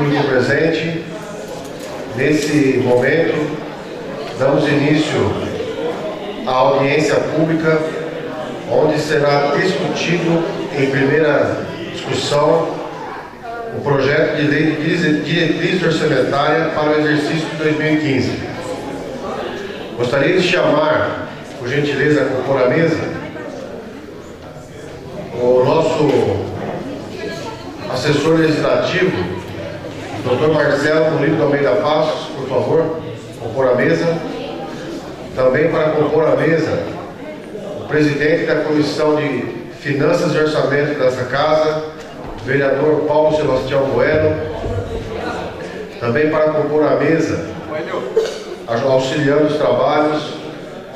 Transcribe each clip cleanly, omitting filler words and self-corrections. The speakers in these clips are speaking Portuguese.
público presente, nesse momento, damos início à audiência pública, onde será discutido em primeira discussão o projeto de lei de diretriz orçamentária para o exercício de 2015. Gostaria de chamar, por gentileza, a compor a mesa, o nosso assessor legislativo, Dr. Marcelo Murilo de Almeida Passos, por favor, compor a mesa. Também para compor a mesa, o presidente da Comissão de Finanças e Orçamento dessa Casa, o vereador Paulo Sebastião Bueno. Também para compor a mesa, auxiliando os trabalhos,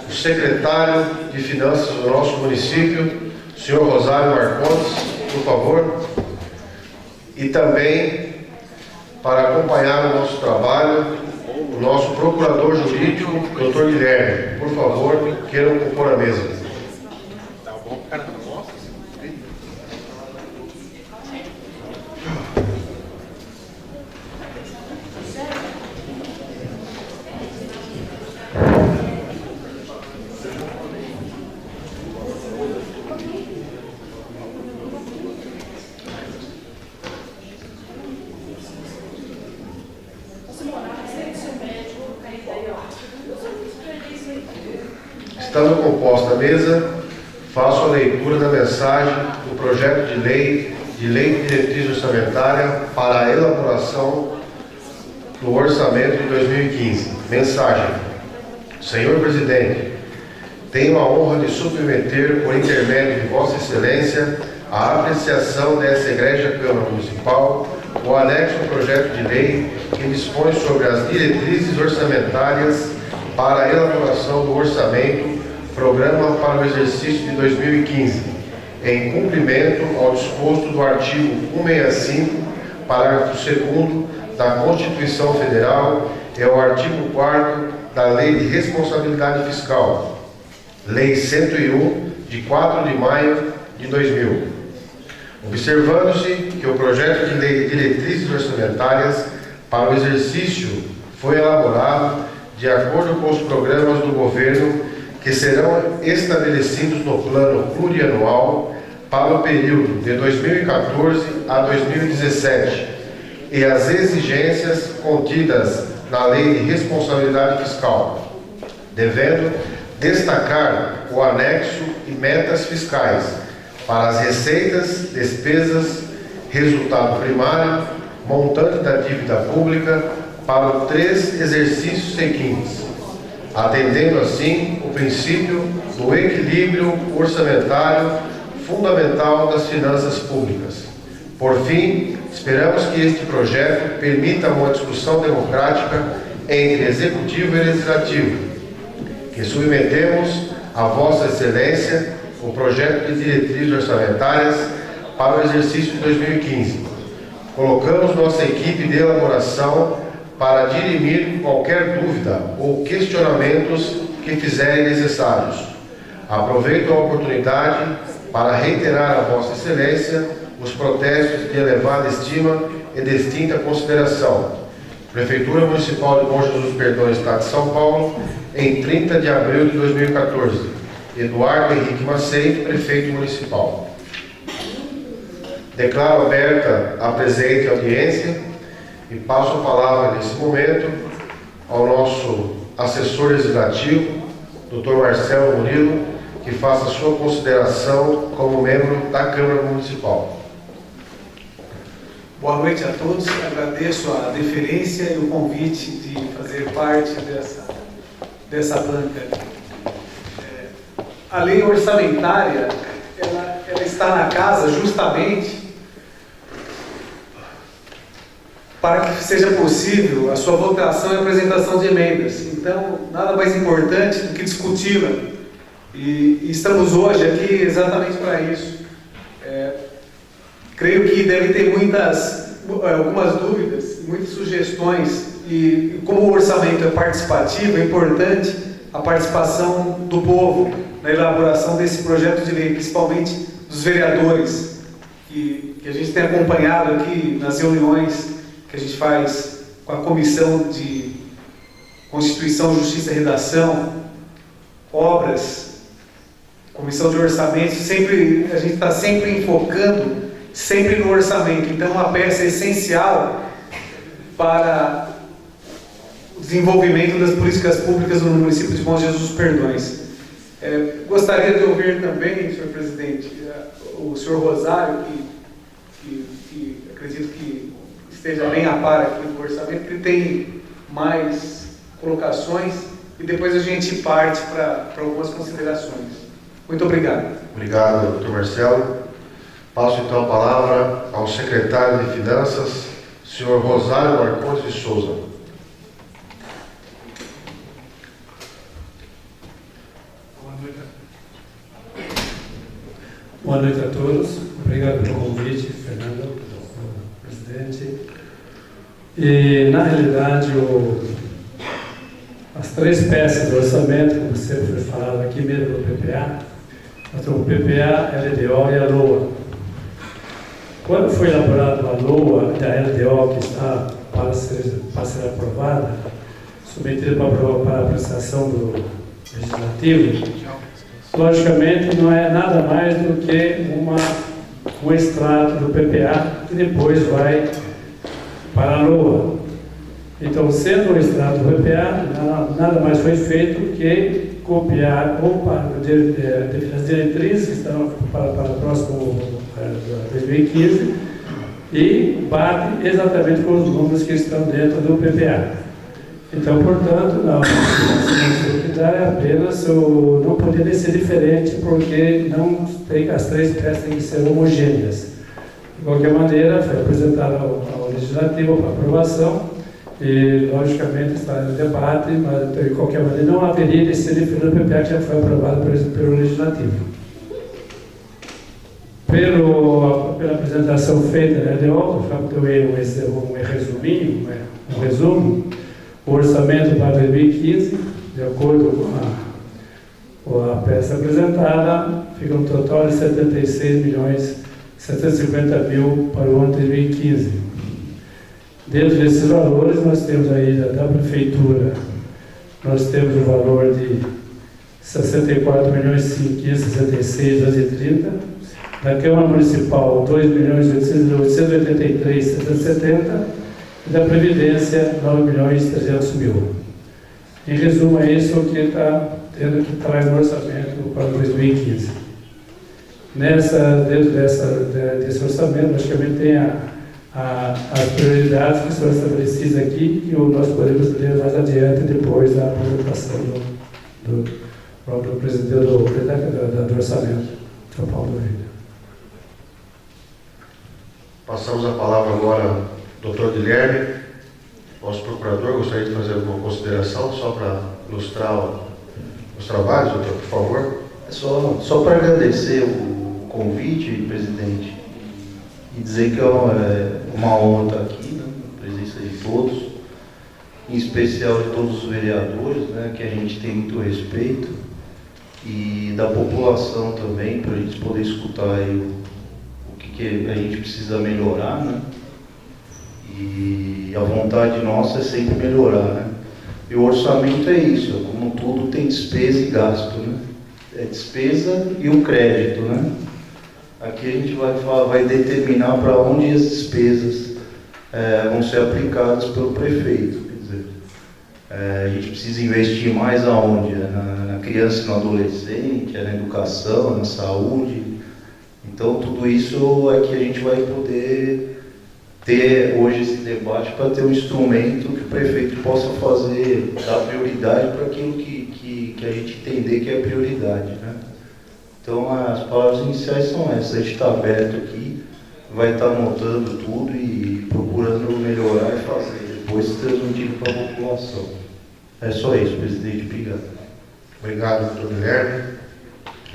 o secretário de Finanças do nosso município, o senhor Rosário Marcondes, por favor. E também, para acompanhar o nosso trabalho, o nosso procurador jurídico, Dr. Guilherme. Por favor, queiram compor a mesa. Tá bom, cara, não mostra? Estando composta a mesa, faço a leitura da mensagem do projeto de lei de diretriz orçamentária para a elaboração do orçamento de 2015. Mensagem. Senhor Presidente, tenho a honra de submeter, por intermédio de Vossa Excelência, à apreciação dessa Egrégia Câmara Municipal, o anexo ao projeto de lei que dispõe sobre as diretrizes orçamentárias para a elaboração do orçamento, programa para o exercício de 2015, em cumprimento ao disposto do artigo 165, parágrafo 2º da Constituição Federal e ao artigo 4º da Lei de Responsabilidade Fiscal, Lei 101, de 4 de maio de 2000. Observando-se que o projeto de lei de diretrizes orçamentárias para o exercício foi elaborado de acordo com os programas do governo que serão estabelecidos no plano plurianual para o período de 2014 a 2017 e as exigências contidas na Lei de Responsabilidade Fiscal, devendo destacar o anexo e metas fiscais para as receitas, despesas, resultado primário, montante da dívida pública para os 3 exercícios seguintes, atendendo assim o princípio do equilíbrio orçamentário fundamental das finanças públicas. Por fim, esperamos que este projeto permita uma discussão democrática entre Executivo e Legislativo, que submetemos a Vossa Excelência o projeto de diretrizes orçamentárias para o exercício de 2015. Colocamos nossa equipe de elaboração para dirimir qualquer dúvida ou questionamentos que fizerem necessários. Aproveito a oportunidade para reiterar a Vossa Excelência os protestos de elevada estima e distinta consideração. Prefeitura Municipal de Bom Jesus dos Perdões, Estado de São Paulo, em 30 de abril de 2014. Eduardo Henrique Macei, Prefeito Municipal. Declaro aberta a presente audiência e passo a palavra nesse momento ao nosso assessor legislativo, Dr. Marcelo Murilo, que faça sua consideração como membro da Câmara Municipal. Boa noite a todos. Agradeço a deferência e o convite de fazer parte dessa banca. A lei orçamentária, ela está na casa justamente para que seja possível a sua votação e apresentação de emendas. Então, nada mais importante do que discuti-la. E estamos hoje aqui exatamente para isso. Creio que deve ter algumas dúvidas, muitas sugestões, e como o orçamento é participativo, é importante a participação do povo na elaboração desse projeto de lei, principalmente dos vereadores, que a gente tem acompanhado aqui nas reuniões que que a gente faz com a Comissão de Constituição, Justiça e Redação, obras, Comissão de Orçamento, sempre, a gente está sempre enfocando, sempre no orçamento. Então, uma peça essencial para o desenvolvimento das políticas públicas no município de Bom Jesus dos Perdões. Gostaria de ouvir também, senhor presidente, o senhor Rosário, que acredito que esteja bem a par aqui do orçamento, que tem mais colocações, e depois a gente parte para algumas considerações. Muito obrigado. Obrigado, doutor Marcelo. Passo então a palavra ao secretário de Finanças, senhor Rosário Marcondes de Souza. Boa noite a todos. Obrigado pelo convite, Fernando, presidente. E, na realidade, as três peças do orçamento, como sempre foi falado aqui mesmo no PPA, nós temos o PPA, a LDO e a LOA. Quando foi elaborada a LOA da LDO, que está para ser aprovada, submetida para a apreciação do Legislativo, logicamente não é nada mais do que um extrato do PPA que depois vai para a LOA. Então, sendo o extrato do PPA, nada mais foi feito que copiar as diretrizes que estão para o próximo 2015 e bate exatamente com os números que estão dentro do PPA. Então, portanto, o que dá é apenas não poderia ser diferente, porque as três peças têm que ser homogêneas. De qualquer maneira, foi apresentado ao Legislativo para aprovação e, logicamente, está em debate, mas, de qualquer maneira, não haveria de ser diferente do PPA que já foi aprovado pelo Legislativo. Pela apresentação feita da LDO, um resumo, o orçamento para 2015, de acordo com a peça apresentada, fica um total de 76.750.000 para o ano de 2015. Dentro desses valores, nós temos aí da Prefeitura, nós temos o valor de 64.566.230, da Câmara Municipal 2.883.770 e da Previdência 9.300.000. Em resumo, é isso que está tendo que traz no orçamento para 2015. Dentro desse orçamento, logicamente tem as prioridades que são estabelecidas aqui e nós podemos ler mais adiante depois da apresentação do próprio presidente do orçamento, São Paulo. Passamos a palavra agora ao doutor Guilherme, nosso procurador. Gostaria de fazer alguma consideração só para ilustrar os trabalhos, doutor, por favor? Só para agradecer o convite, presidente, e dizer que é uma honra estar aqui, né, na presença de todos, em especial de todos os vereadores, né, que a gente tem muito respeito, e da população também, para a gente poder escutar aí o que a gente precisa melhorar, né? E a vontade nossa é sempre melhorar, né? E o orçamento é isso, como tudo tem despesa e gasto, né? É despesa e o crédito, né? Aqui a gente vai determinar para onde as despesas vão ser aplicadas pelo prefeito. Quer dizer, a gente precisa investir mais aonde? Na criança e no adolescente, na educação, na saúde. Então, tudo isso é que a gente vai poder ter hoje esse debate para ter um instrumento que o prefeito possa fazer, dar prioridade para aquilo que a gente entender que é prioridade, né? Então, as palavras iniciais são essas. A gente está aberto aqui, vai estar anotando tudo e procurando melhorar e fazer, depois transmitindo para a população. É só isso, presidente. Obrigado. Obrigado, doutor Guilherme.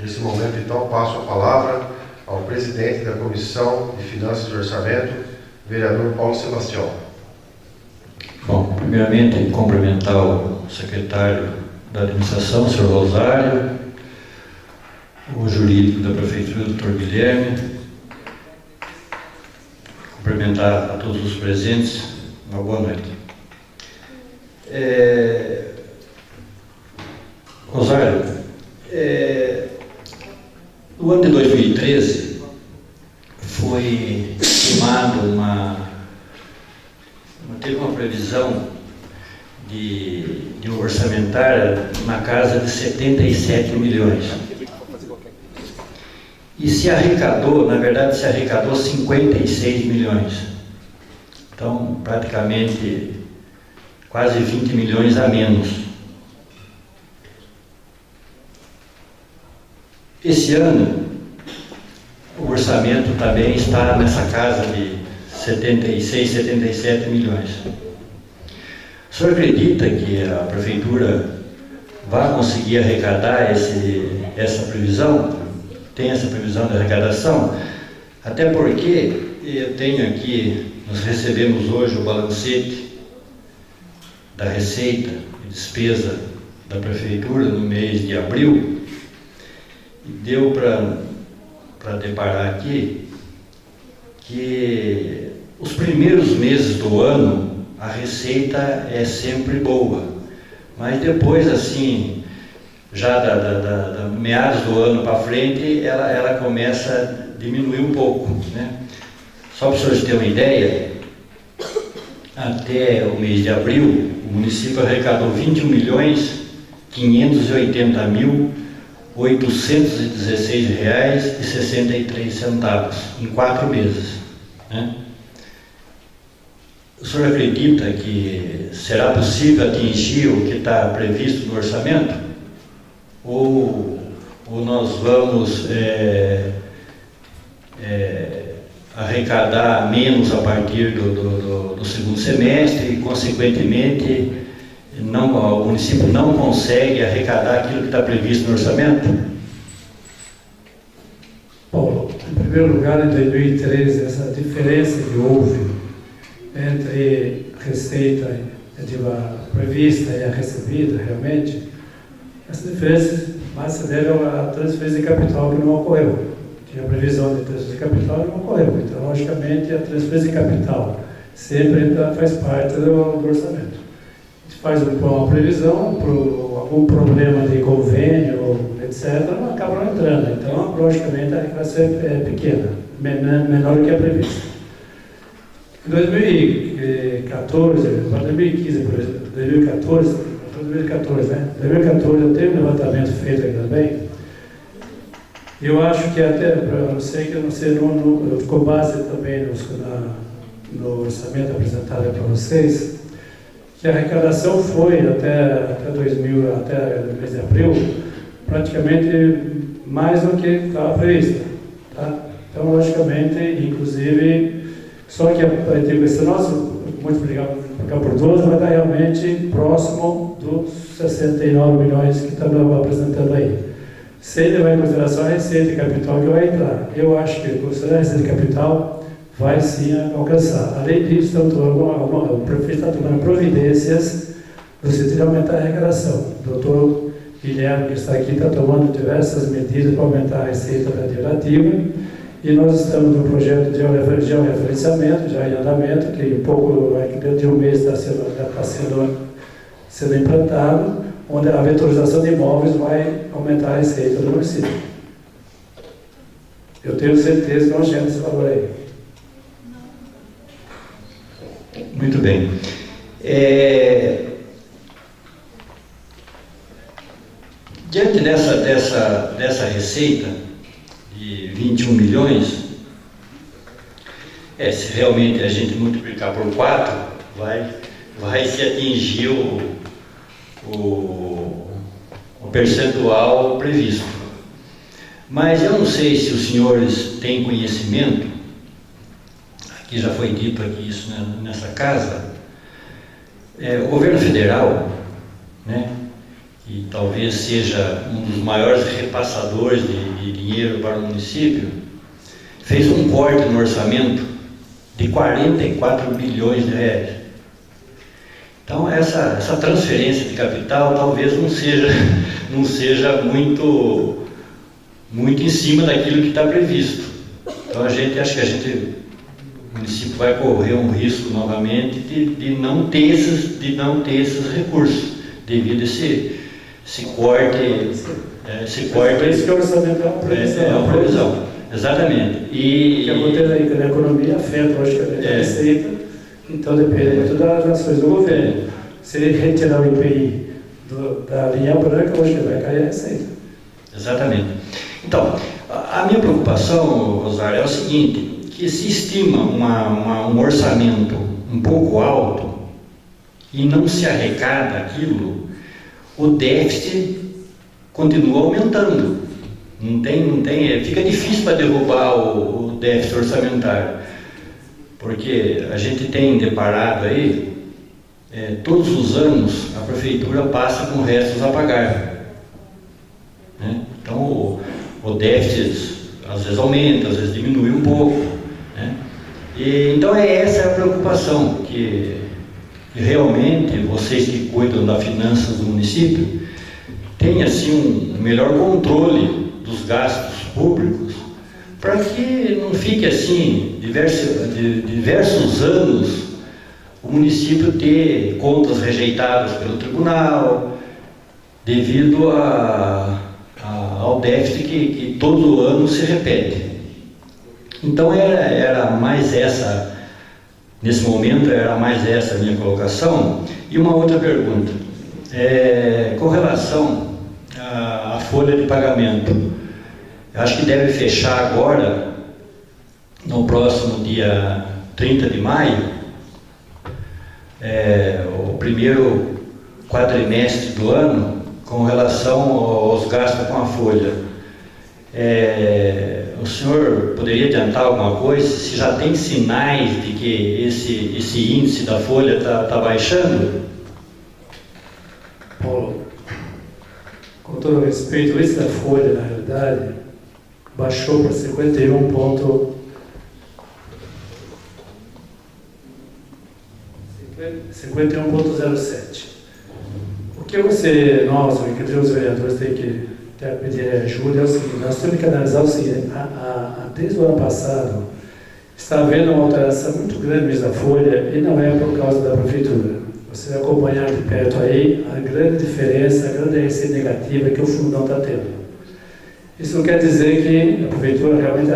Nesse momento, então, passo a palavra ao presidente da Comissão de Finanças e Orçamento, vereador Paulo Sebastião. Bom, primeiramente, cumprimentar o secretário da administração, o senhor Rosário, o jurídico da prefeitura, o doutor Guilherme, cumprimentar a todos os presentes Uma boa noite. Rosário, no ano de 2013 foi estimado teve uma previsão de orçamentária na casa de 77 milhões. E se arrecadou, na verdade, 56 milhões. Então, praticamente quase 20 milhões a menos. Esse ano, o orçamento também está nessa casa de 76, 77 milhões. O senhor acredita que a Prefeitura vai conseguir arrecadar essa previsão? Tem essa previsão de arrecadação? Até porque eu tenho aqui, nós recebemos hoje o balancete da receita e despesa da Prefeitura no mês de abril, e deu para deparar aqui que os primeiros meses do ano a receita é sempre boa, mas depois, assim, já da meados do ano para frente, ela começa a diminuir um pouco, né? Só para os senhores terem uma ideia, até o mês de abril, o município arrecadou 21.580.816 reais e 63 centavos em 4 meses, né? O senhor acredita que será possível atingir o que está previsto no orçamento? Ou nós vamos arrecadar menos a partir do segundo semestre e, consequentemente, o município não consegue arrecadar aquilo que está previsto no orçamento? Paulo, em primeiro lugar, em 2013, essa diferença que houve entre a receita prevista e a recebida, realmente, essa diferença mais se deve à transferência de capital que não ocorreu. Tinha previsão de transferência de capital e não ocorreu. Então, logicamente, a transferência de capital sempre faz parte do orçamento. A gente faz uma previsão, algum problema de convênio, etc., não acaba não entrando. Então, logicamente, a arrecadação é pequena, menor do que a prevista. Em 2014, 2015, por exemplo, 2014, né? 2014 eu tenho um levantamento feito aqui também. Eu acho que até, eu sei que com base também no orçamento apresentado para vocês, que a arrecadação foi até o mês de abril, praticamente mais do que estava previsto. Tá? Então, logicamente, inclusive, só que esse nosso multiplicar por 12 vai estar realmente próximo dos 69 milhões que estamos apresentando aí. Sem levar em consideração a receita de capital que vai entrar. Eu acho que, considerando a receita de capital, vai sim alcançar. Além disso, o prefeito está tomando providências no sentido de aumentar a arrecadação. O doutor Guilherme, que está aqui, está tomando diversas medidas para aumentar a receita legislativa. E nós estamos no projeto de georreferenciamento, já em andamento, que dentro de um mês está sendo implantado, onde a vetorização de imóveis vai aumentar a receita do município. Eu tenho certeza que nós temos esse valor aí. Muito bem. Diante dessa receita de 21 milhões, se realmente a gente multiplicar por 4, vai se atingir o percentual previsto. Mas eu não sei se os senhores têm conhecimento, aqui já foi dito aqui isso, né, nessa casa, o governo federal, né, que talvez seja um dos maiores repassadores de dinheiro para o município, fez um corte no orçamento de 44 bilhões de reais. Então, essa transferência de capital talvez não seja muito em cima daquilo que está previsto. Então, acho que a gente o município vai correr um risco novamente de não ter esses recursos, devido a esse corte. Por isso que o orçamento é uma previsão. É uma previsão, exatamente. O que acontece aí na economia afeta, logicamente, a receita, então depende muito das ações do governo. Se ele retirar o IPI da linha branca, logicamente vai cair a receita. Exatamente. Então, a minha preocupação, Rosário, é o seguinte, que se estima um orçamento um pouco alto e não se arrecada aquilo, o déficit continua aumentando. Fica difícil para derrubar o déficit orçamentário, porque a gente tem deparado aí, todos os anos a prefeitura passa com restos a pagar, né? Então o déficit às vezes aumenta, às vezes diminui um pouco, né? Então essa é a preocupação, que realmente vocês que cuidam das finanças do município tenham assim um melhor controle dos gastos públicos, para que não fique assim diversos anos o município ter contas rejeitadas pelo tribunal devido ao déficit que todo ano se repete. Então era mais essa, nesse momento era mais essa a minha colocação. E uma outra pergunta, com relação à folha de pagamento, eu acho que deve fechar agora, no próximo dia 30 de maio, o primeiro quadrimestre do ano, com relação aos gastos com a folha. O senhor poderia adiantar alguma coisa? Se já tem sinais de que esse índice da folha está baixando? Paulo, com todo respeito, o índice da folha, na realidade, baixou para 51,07. O que nós, os vereadores, tem que pedir ajuda é o seguinte: nós temos que analisar o seguinte: desde o ano passado está havendo uma alteração muito grande no índice da folha, e não é por causa da prefeitura. Você acompanhar de perto aí a grande diferença, a grande receita negativa que o fundão está tendo. Isso não quer dizer que a prefeitura realmente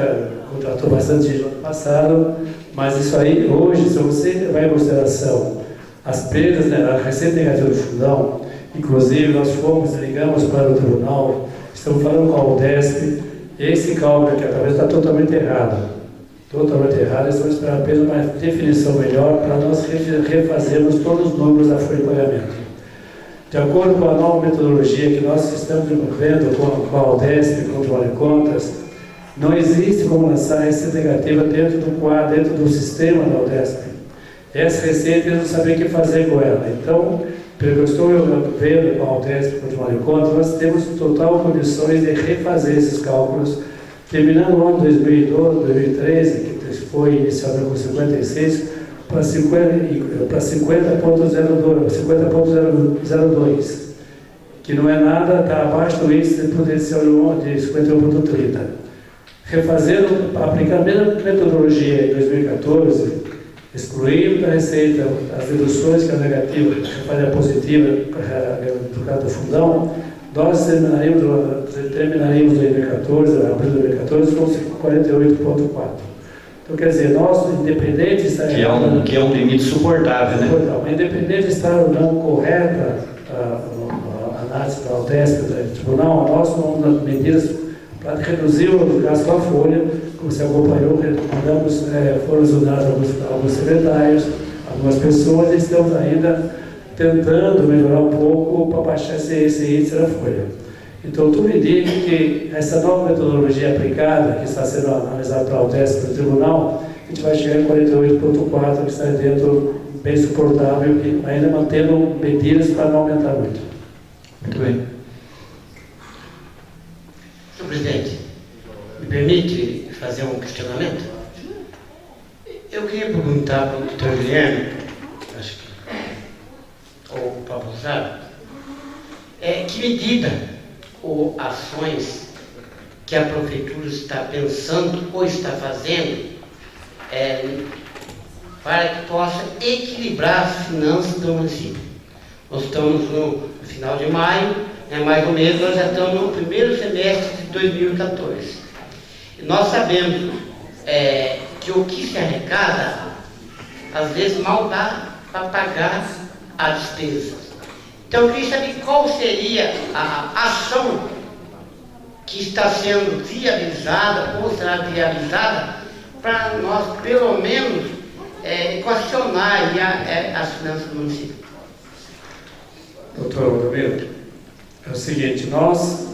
contratou bastante gente no ano passado, mas isso aí, hoje, se você levar em consideração as perdas, né, a receita negativa do fundão, inclusive nós ligamos para o tribunal, estamos falando com a UDESP, esse cálculo aqui talvez está totalmente errado. Estamos esperando apenas uma definição melhor para nós refazermos todos os números da folha de pagamento. De acordo com a nova metodologia que nós estamos desenvolvendo com a UDESP, com o Tribunal de Contas, não existe como lançar receita negativa dentro do quadro, dentro do sistema da UDESP. Essa receita eles não sabem o que fazer com ela. Então, pelo que eu estou vendo com a UDESP, com o Tribunal de Contas, nós temos total condições de refazer esses cálculos, terminando o ano 2012, 2013, que foi iniciado com 56, para 50,02, que não é nada, está abaixo do índice potencial de 51,30. Aplicando a mesma metodologia em 2014, excluindo da receita as deduções que é negativa, que faz a positiva do caso do fundão, nós terminaríamos 2014, abril de 2014, com 48,4. Então, quer dizer, nós, independente de estar... Que é um limite suportável, né? Independente de estar ou não correta a análise da UDESP, do tribunal, nós tomamos medidas para reduzir o gasto com a folha. Como você acompanhou, foram exonerados alguns secretários, algumas pessoas, e estamos ainda tentando melhorar um pouco para baixar esse índice da folha. Então, tudo indica que essa nova metodologia aplicada, que está sendo analisada pela UDESP, pelo tribunal, a gente vai chegar em 48,4, que está dentro bem suportável, e ainda mantendo medidas para não aumentar muito. Muito bem. Senhor presidente, me permite fazer um questionamento? Eu queria perguntar para o doutor Guilherme, acho que, ou para o Rosário, que medida ou ações que a prefeitura está pensando ou está fazendo para que possa equilibrar as finanças do município. Nós estamos no final de maio, mais ou menos, nós já estamos no primeiro semestre de 2014. E nós sabemos que o que se arrecada, às vezes mal dá para pagar a despesa. Então eu queria saber qual seria a ação que está sendo viabilizada ou será viabilizada para nós, pelo menos, equacionar as finanças do município. Doutor Valdomiro, é o seguinte, nós,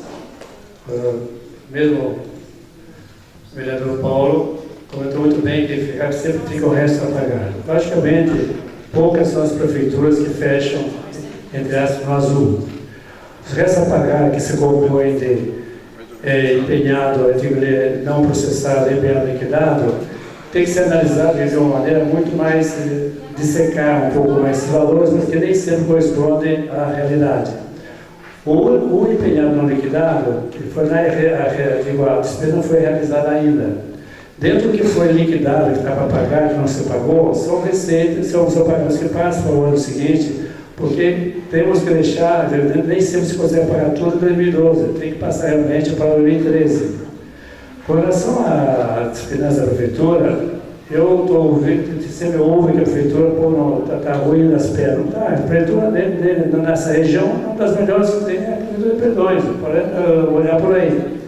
mesmo o vereador Paulo comentou muito bem que sempre fica o resto a pagar. Praticamente, poucas são as prefeituras que fecham, entre aspas, no azul. Os restos a pagar que se compõem de empenhado, não processado, empenhado liquidado, tem que ser analisado de uma maneira muito mais dissecar um pouco mais esses valores, porque nem sempre correspondem à realidade. O empenhado não liquidado, a despesa não foi realizada ainda. Dentro do que foi liquidado, que está para pagar, que não se pagou, são receitas, são pagamentos que passam para o ano seguinte, porque temos que deixar, nem sempre se consegue pagar tudo em 2012, tem que passar realmente para 2013. Com relação às finanças da prefeitura, eu estou ouvindo, sempre ouve que a prefeitura está ruim das pernas. Não está, a prefeitura nessa região é uma das melhores que tem, é a prefeitura de Perdões, pode olhar por aí.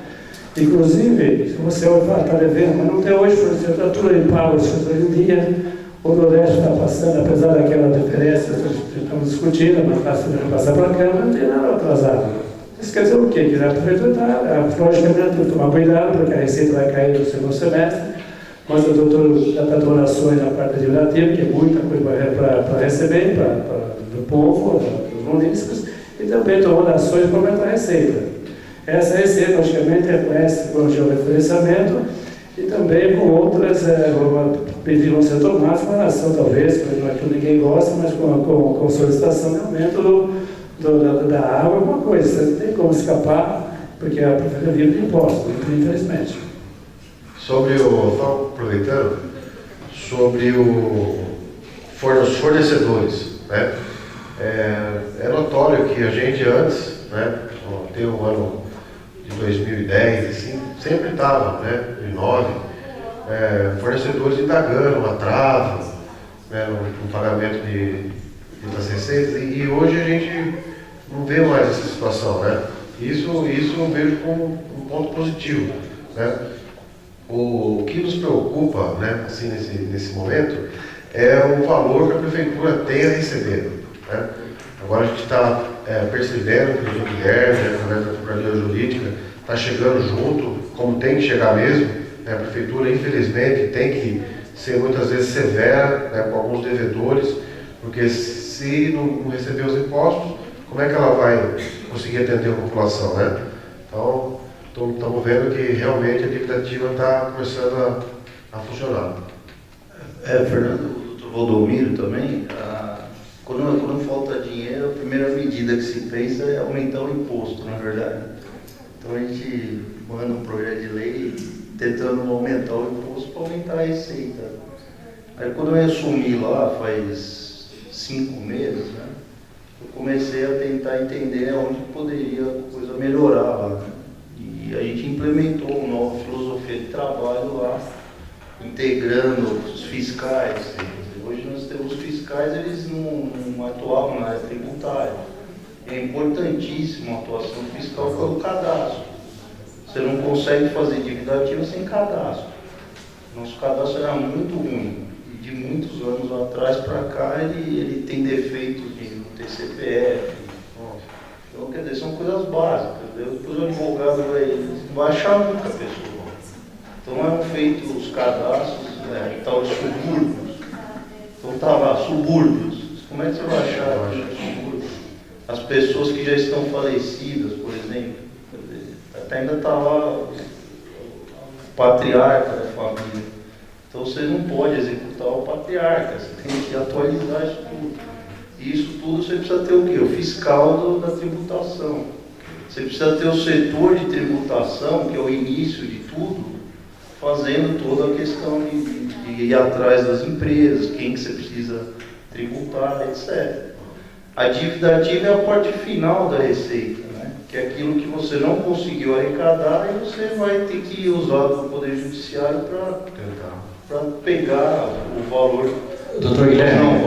Inclusive, se você está devendo, mas não tem hoje, está tudo em pago, hoje em dia, o Nordeste está passando, apesar daquela diferença que estamos discutindo, mas está passando para cá, não tem nada atrasado. Isso quer dizer o quê? Que a prefeitura está, logicamente, tem que tomar cuidado, porque a receita vai cair no segundo semestre, mas o doutor já está dando ações na parte legislativa, que é muita coisa para receber, do povo, dos munícipes, e também tomando ações para aumentar a receita. Essa receita, logicamente, reconhece com o georreferenciamento e também com outras pedidos vão ser tomados com relação, talvez, não é que ninguém gosta, mas com solicitação de aumento da água, alguma coisa. Você não tem como escapar, porque a prefeitura vive de impostos, infelizmente. Aproveitando, sobre os fornecedores, né? É notório que a gente antes, né, tem o ano de 2010, assim, sempre estava, né, em 2009, fornecedores indagando, atraso, né, no pagamento das receitas, e hoje a gente não vê mais essa situação, né? Isso eu vejo como um ponto positivo, né? O que nos preocupa, né, assim, nesse momento, é o valor que a prefeitura tem a receber, né? Agora a gente está percebendo que o Guilherme, através da Procuradoria Jurídica, está chegando junto, como tem que chegar mesmo, né? A prefeitura, infelizmente, tem que ser muitas vezes severa, né, com alguns devedores, porque se não receber os impostos, como é que ela vai conseguir atender a população, né? Então, estamos vendo que realmente a dívida ativa está começando a funcionar. Fernando, o doutor Valdomiro também, quando falta dinheiro, a primeira medida que se pensa é aumentar o imposto, na verdade. Então a gente manda um projeto de lei tentando aumentar o imposto para aumentar a receita. Aí quando eu assumi lá, faz 5 meses, né, eu comecei a tentar entender onde poderia a coisa melhorar lá, né? E a gente implementou uma nova filosofia de trabalho lá, integrando os fiscais. Hoje nós temos fiscais, eles não atuavam na área tributária. É importantíssima a atuação fiscal pelo cadastro. Você não consegue fazer dívida ativa sem cadastro. Nosso cadastro era muito ruim. E de muitos anos atrás para cá ele tem defeitos de não ter CPF. Então, quer dizer, são coisas básicas. Depois o advogado não vai achar nunca a pessoa. Então eram feitos os cadastros, tal de subúrbios. Então está lá, subúrbios. Como é que você vai achar subúrbios? As pessoas que já estão falecidas, por exemplo, ainda está lá o patriarca da família. Então você não pode executar o patriarca, você tem que atualizar isso tudo. E isso tudo você precisa ter o quê? O fiscal da tributação. Você precisa ter o setor de tributação, que é o início de tudo, fazendo toda a questão de ir atrás das empresas, quem que você precisa tributar, etc. A dívida ativa é a parte final da receita, né? Que é aquilo que você não conseguiu arrecadar e você vai ter que usar o Poder Judiciário para pegar o valor. Doutor Guilherme,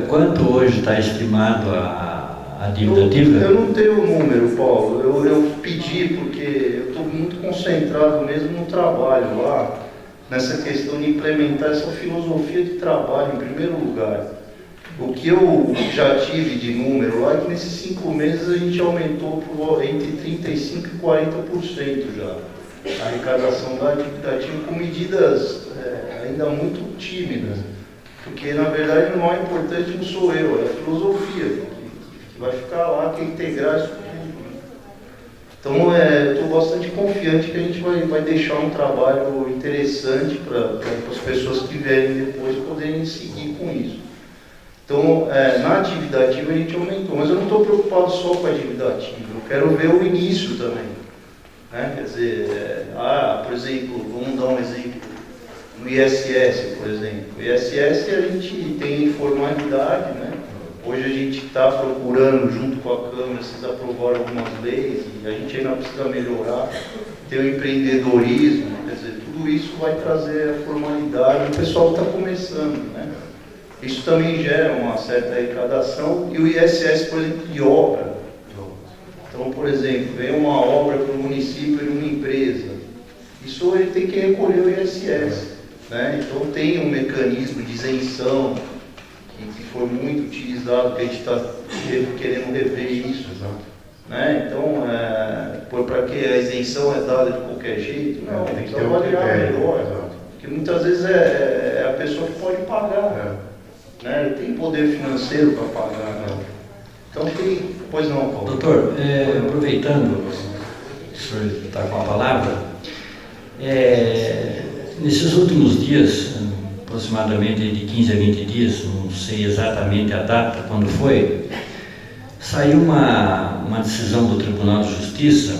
quanto hoje está estimado a dívida ativa? Eu não tenho o número, Paulo. Eu pedi porque eu estou muito concentrado mesmo no trabalho lá, nessa questão de implementar essa filosofia de trabalho em primeiro lugar. O que eu já tive de número lá é que nesses 5 meses a gente aumentou entre 35% e 40% já a arrecadação da dívida ativa com medidas ainda muito tímidas. Porque, na verdade, o mais importante não sou eu, é a filosofia, que vai ficar lá, que é integrar isso tudo. Então, estou bastante confiante que a gente vai deixar um trabalho interessante para as pessoas que vierem depois poderem seguir com isso. Então, na dívida ativa a gente aumentou, mas eu não estou preocupado só com a dívida ativa, eu quero ver o início também. Né? Quer dizer, por exemplo, vamos dar um exemplo. No ISS, por exemplo. O ISS a gente tem informalidade, né? Hoje a gente está procurando, junto com a Câmara, vocês aprovaram algumas leis e a gente ainda precisa melhorar. Tem o empreendedorismo, quer dizer, tudo isso vai trazer a formalidade, o pessoal está começando, né? Isso também gera uma certa arrecadação e o ISS, por exemplo, de obra. Então, por exemplo, vem uma obra para o município e uma empresa. Isso ele tem que recolher o ISS. Né? Então tem um mecanismo de isenção que foi muito utilizado, que a gente está querendo rever isso. Né? Então, para que a isenção é dada de qualquer jeito? Não, tem que avaliar melhor. Porque muitas vezes é a pessoa que pode pagar. Né? Tem poder financeiro para pagar. Né? Então tem. Pois não, Paulo. Doutor, aproveitando que o senhor está com a palavra, nesses últimos dias, aproximadamente de 15 a 20 dias, não sei exatamente a data, quando foi, saiu uma decisão do Tribunal de Justiça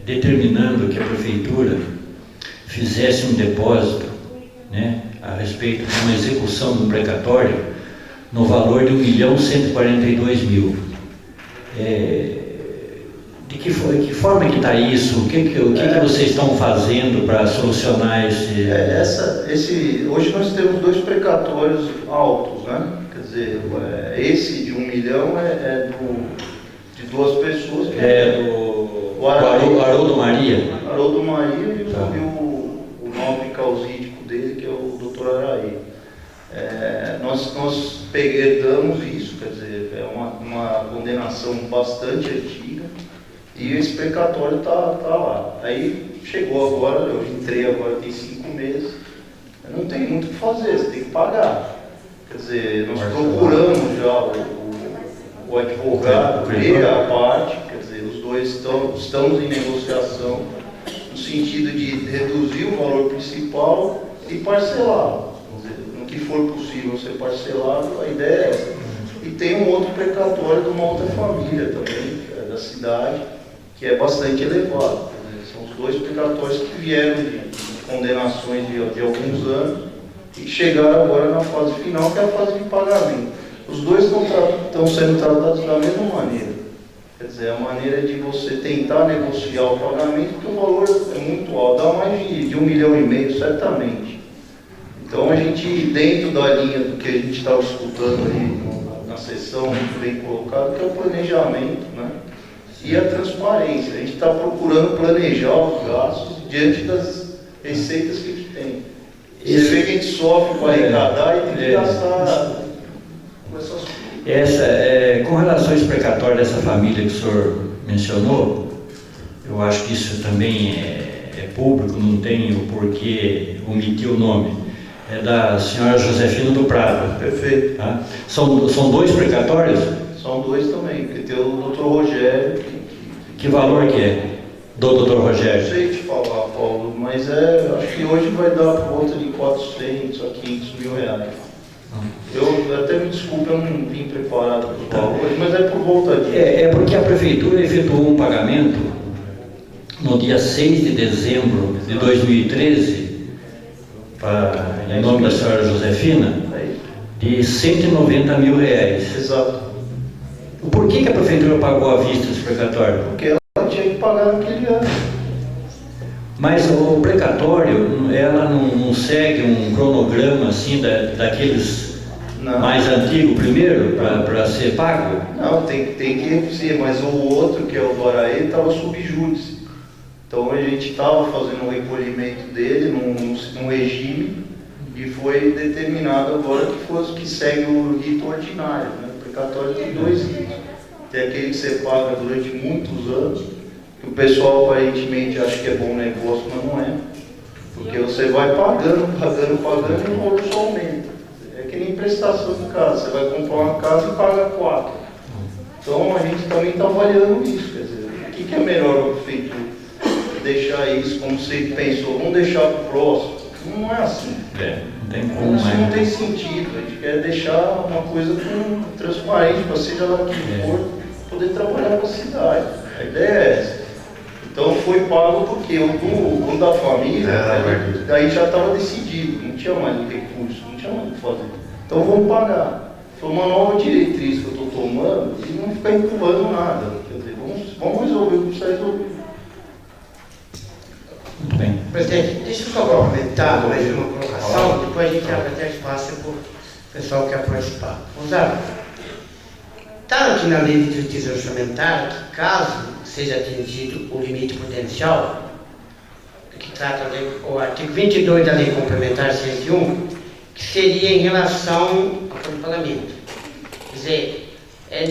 determinando que a Prefeitura fizesse um depósito, né, a respeito de uma execução do precatório no valor de R$1.142.000. De que forma que está isso? O que vocês estão fazendo para solucionar esse... Hoje nós temos 2 precatórios altos, né? Quer dizer, esse de 1 milhão de 2 pessoas. Que do Haroldo Maria. Haroldo Maria e o nome causídico dele, que é o Dr. Araí. Nós herdamos isso, quer dizer, é uma condenação bastante antiga. E esse precatório está lá. Aí chegou agora, eu entrei agora tem 5 meses, não tem muito o que fazer, você tem que pagar. Quer dizer, nós procuramos já o advogado e a parte, quer dizer, os dois estamos em negociação, no sentido de reduzir o valor principal e parcelar. Quer dizer, no que for possível ser parcelado, a ideia é essa. E tem um outro precatório de uma outra família também, da cidade, que é bastante elevado. São os 2 precatórios que vieram de condenações de alguns anos e que chegaram agora na fase final, que é a fase de pagamento. Os 2 estão sendo tratados da mesma maneira. Quer dizer, a maneira de você tentar negociar o pagamento, porque o valor é muito alto, dá mais de 1,5 milhão, certamente. Então a gente, dentro da linha do que a gente estava escutando aí na sessão, muito bem colocado, que é o planejamento, né? E a transparência. A gente está procurando planejar os gastos diante das receitas que a gente tem. Você vê que a gente sofre para arrecadar e tem que gastar com essas coisas. Com relação a esse precatório dessa família que o senhor mencionou, eu acho que isso também é público, não tem o porquê omitir o nome. É da senhora Josefina do Prado. Perfeito. Tá? São 2 precatórios? São 2 também, porque tem o Dr. Rogério. Que valor que é do Dr. Rogério? Não sei te falar, Paulo, mas acho que hoje vai dar por volta de 400 a 500 mil reais. Eu até me desculpe, eu não vim preparado para os valores, mas é por volta disso. É porque a Prefeitura efetuou um pagamento no dia 6 de dezembro de 2013, em nome da senhora Josefina, de R$190 mil. Exato. Por que a prefeitura pagou à vista esse precatório? Porque ela tinha que pagar naquele ano. Mas o precatório, ela não segue um cronograma assim daqueles Não. mais antigos primeiro, para ser pago? Não, tem que ser, mas o outro, que é o do Araí, estava sob júdice. Então a gente estava fazendo o recolhimento dele num regime e foi determinado agora que segue o rito ordinário, né? O precatório tem 2 ritos. Tem aquele que você paga durante muitos anos, que o pessoal aparentemente acha que é bom negócio, mas não é. Porque você vai pagando e o valor só aumenta. É que nem prestação de casa, você vai comprar uma casa e paga 4. Então a gente também está avaliando isso, quer dizer, o que é melhor o prefeitura? Deixar isso, como você pensou, vamos deixar para o próximo. Não é assim. Não tem como. Isso não tem sentido. A gente quer deixar uma coisa transparente para seja lá o que for, poder trabalhar com a cidade. A ideia é essa. Então foi pago porque o da família, daí já estava decidido, não tinha mais recurso, não tinha mais o que fazer. Então vamos pagar. Foi uma nova diretriz que eu estou tomando e não ficar empurrando nada. Quer dizer, vamos resolver o que precisa resolver. Muito bem. Presidente, deixa eu só complementar mais uma colocação, depois a gente abre até espaço para o pessoal que quer participar. Gonzalo, está aqui na lei de diretriz orçamentária que caso seja atingido o limite prudencial, que trata o artigo 22 da lei complementar 101, que seria em relação ao pagamento. Quer dizer,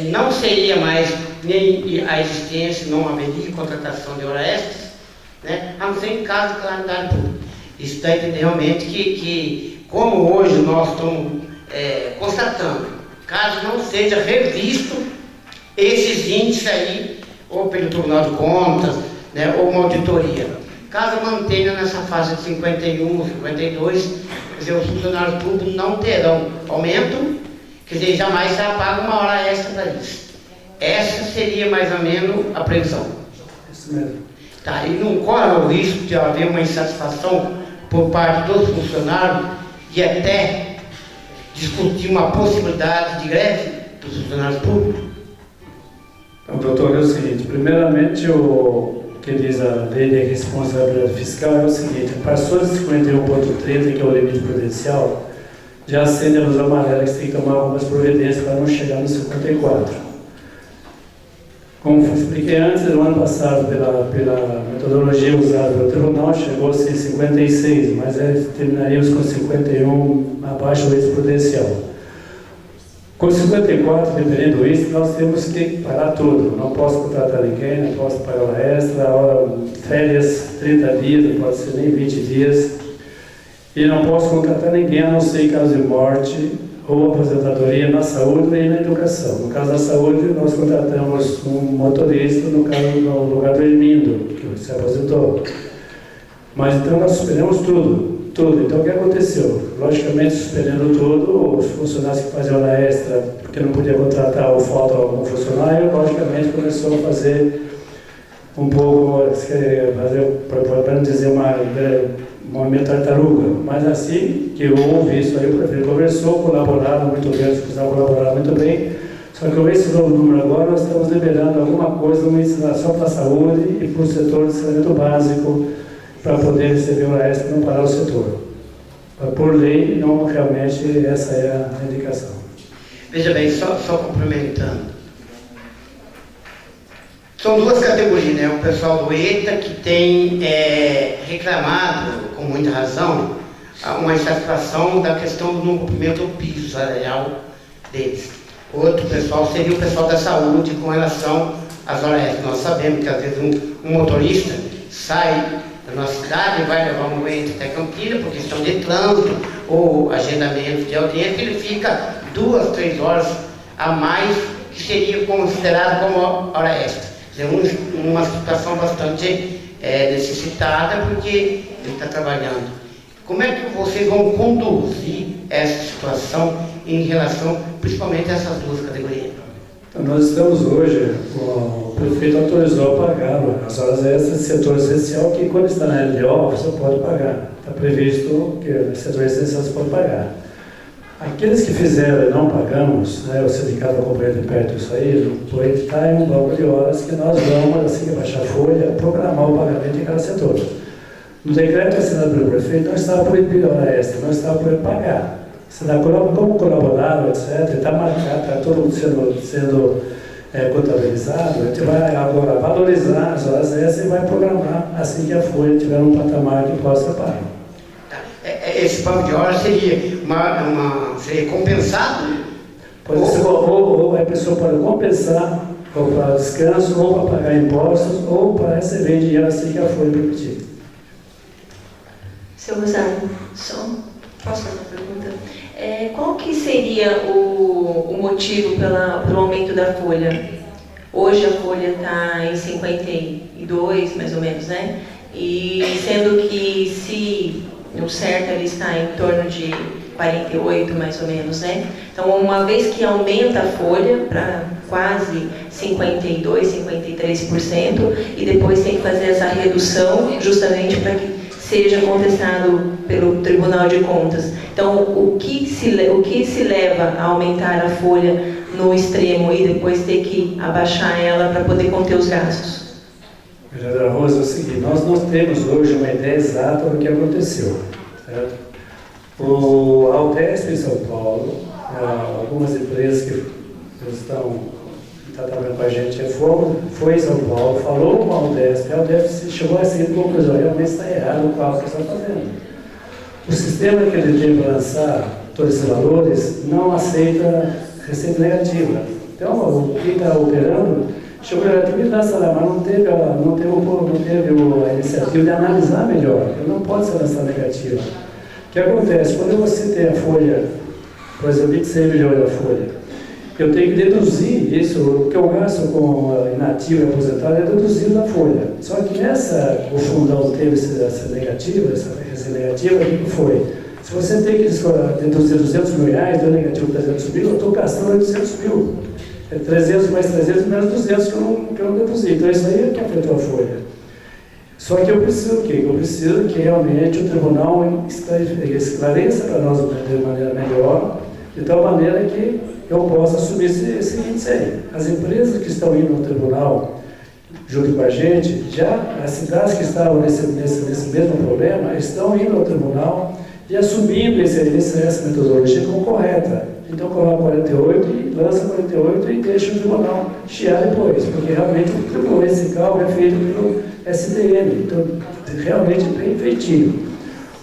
não seria mais nem a existência, não haveria contratação de horas extras, né? A não ser em caso de calamidade pública. Isso está entendendo realmente que como hoje nós estamos constatando, caso não seja revisto esses índices aí, ou pelo Tribunal de Contas, né, ou uma auditoria, caso mantenha nessa fase de 51, 52, quer dizer, os funcionários públicos não terão aumento, quer dizer, jamais será paga uma hora extra para isso. Essa seria mais ou menos a previsão. Isso mesmo. Tá, e não corre o risco de haver uma insatisfação por parte dos funcionários e até discutir uma possibilidade de greve dos funcionários públicos? Então, doutor, é o seguinte, primeiramente o que diz a lei de responsabilidade fiscal é o seguinte, passou de 51,30, que é o limite prudencial, já acende a luz amarela que você tem que tomar algumas providências para não chegar no 54. Como expliquei antes, no ano passado, pela metodologia usada pelo tribunal, chegou-se em 56, mas terminaríamos com 51 abaixo do índice prudencial. Com 54, dependendo do índice, nós temos que parar tudo. Não posso contratar ninguém, não posso pagar hora extra, férias 30 dias, não pode ser nem 20 dias. E não posso contratar ninguém, a não ser em caso de morte ou aposentadoria na saúde e na educação. No caso da saúde, nós contratamos um motorista, no lugar do Hermindo, que se aposentou. Mas então nós suspendemos tudo. Então o que aconteceu? Logicamente, suspendendo tudo, os funcionários que faziam hora extra, porque não podia contratar ou falta algum funcionário, logicamente começou a fazer um pouco, para não dizer uma meia tartaruga, mas assim que houve isso aí, o prefeito conversou, colaboraram muito bem, os funcionários colaboraram muito bem, só que com esse novo número agora nós estamos liberando alguma coisa, uma ensinação para a saúde e para o setor de saneamento básico, para poder receber hora extra e não parar o setor. Por lei, não realmente essa é a indicação. Veja bem, só complementando. São duas categorias, né? O pessoal do ETA que tem reclamado, com muita razão, uma insatisfação da questão do não cumprimento do piso salarial deles. Outro pessoal seria o pessoal da saúde com relação às horas extras. Nós sabemos que às vezes um motorista sai da nossa cidade e vai levar um doente até Campinas por questão de trânsito ou agendamento de audiência, ele fica 2, 3 horas a mais, que seria considerado como hora extra. É uma situação bastante necessitada, porque ele está trabalhando. Como é que vocês vão conduzir essa situação em relação, principalmente, a essas duas categorias? Então, nós estamos hoje, o prefeito autorizou a pagar as horas extras do setor essencial, que quando está na LDO você pode pagar. Está previsto que o setor essencial você pode pagar. Aqueles que fizeram e não pagamos, né, o sindicato acompanha de perto isso aí, está em um banco de horas que nós vamos, assim que baixar a folha, programar o pagamento de cada setor. No decreto assinado pelo prefeito não estava proibido a hora extra, não estava proibido pagar. Se dá como colaboraram, etc., está marcado, está todo mundo sendo contabilizado, a gente vai agora valorizar as horas extras e vai programar assim que a folha tiver um patamar que possa ser pago. Esse banco de horas seria seria compensado? Pode ser, ou a pessoa pode compensar, ou para descanso, ou para pagar impostos, ou para receber dinheiro assim que a folha permitir. Seu Rosário, posso fazer uma pergunta? Qual que seria o motivo pelo aumento da folha? Hoje a folha está em 52, mais ou menos, né? E sendo que se no certo ele está em torno de 48, mais ou menos, né? Então, uma vez que aumenta a folha para quase 52, 53%, e depois tem que fazer essa redução justamente para que seja contestado pelo Tribunal de Contas. Então, o que se leva a aumentar a folha no extremo e depois ter que abaixar ela para poder conter os gastos? Vereadora Rosa, é o seguinte, nós não temos hoje uma ideia exata do que aconteceu. Certo? A UDESP em São Paulo, algumas empresas que estão trabalhando com a gente, foi em São Paulo, falou com a UDESP chegou a seguinte conclusão: realmente está errado o cálculo que está fazendo. O sistema que ele tem para lançar todos esses valores não aceita receita negativa. Então, quem está operando chegou a lançar lá, mas não teve a iniciativa de analisar melhor. Ele não pode ser lançado negativo. O que acontece? Quando você tem a folha, por exemplo, 26 milhões da folha, eu tenho que deduzir isso, o que eu gasto com inativo e aposentado é deduzido da folha. Só que o fundão teve essa negativa, essa negativa, o que foi? Se você tem que deduzir 200 mil reais, deu negativo 300 mil, eu estou gastando 800 mil. É 300 mais 300 menos 200 que eu não deduzi. Então isso aí é que afetou a folha. Só que eu preciso o quê? Eu preciso que realmente o tribunal esclareça para nós de maneira melhor, de tal maneira que eu possa assumir esse índice aí. As empresas que estão indo no tribunal junto com a gente, já as cidades que estavam nesse mesmo problema, estão indo ao tribunal e assumindo essa metodologia como correta. Então coloca 48 e lança 48 e deixa o tribunal chiar depois, porque realmente o tribunal, esse cálculo é feito pelo SDN, então realmente bem feitinho.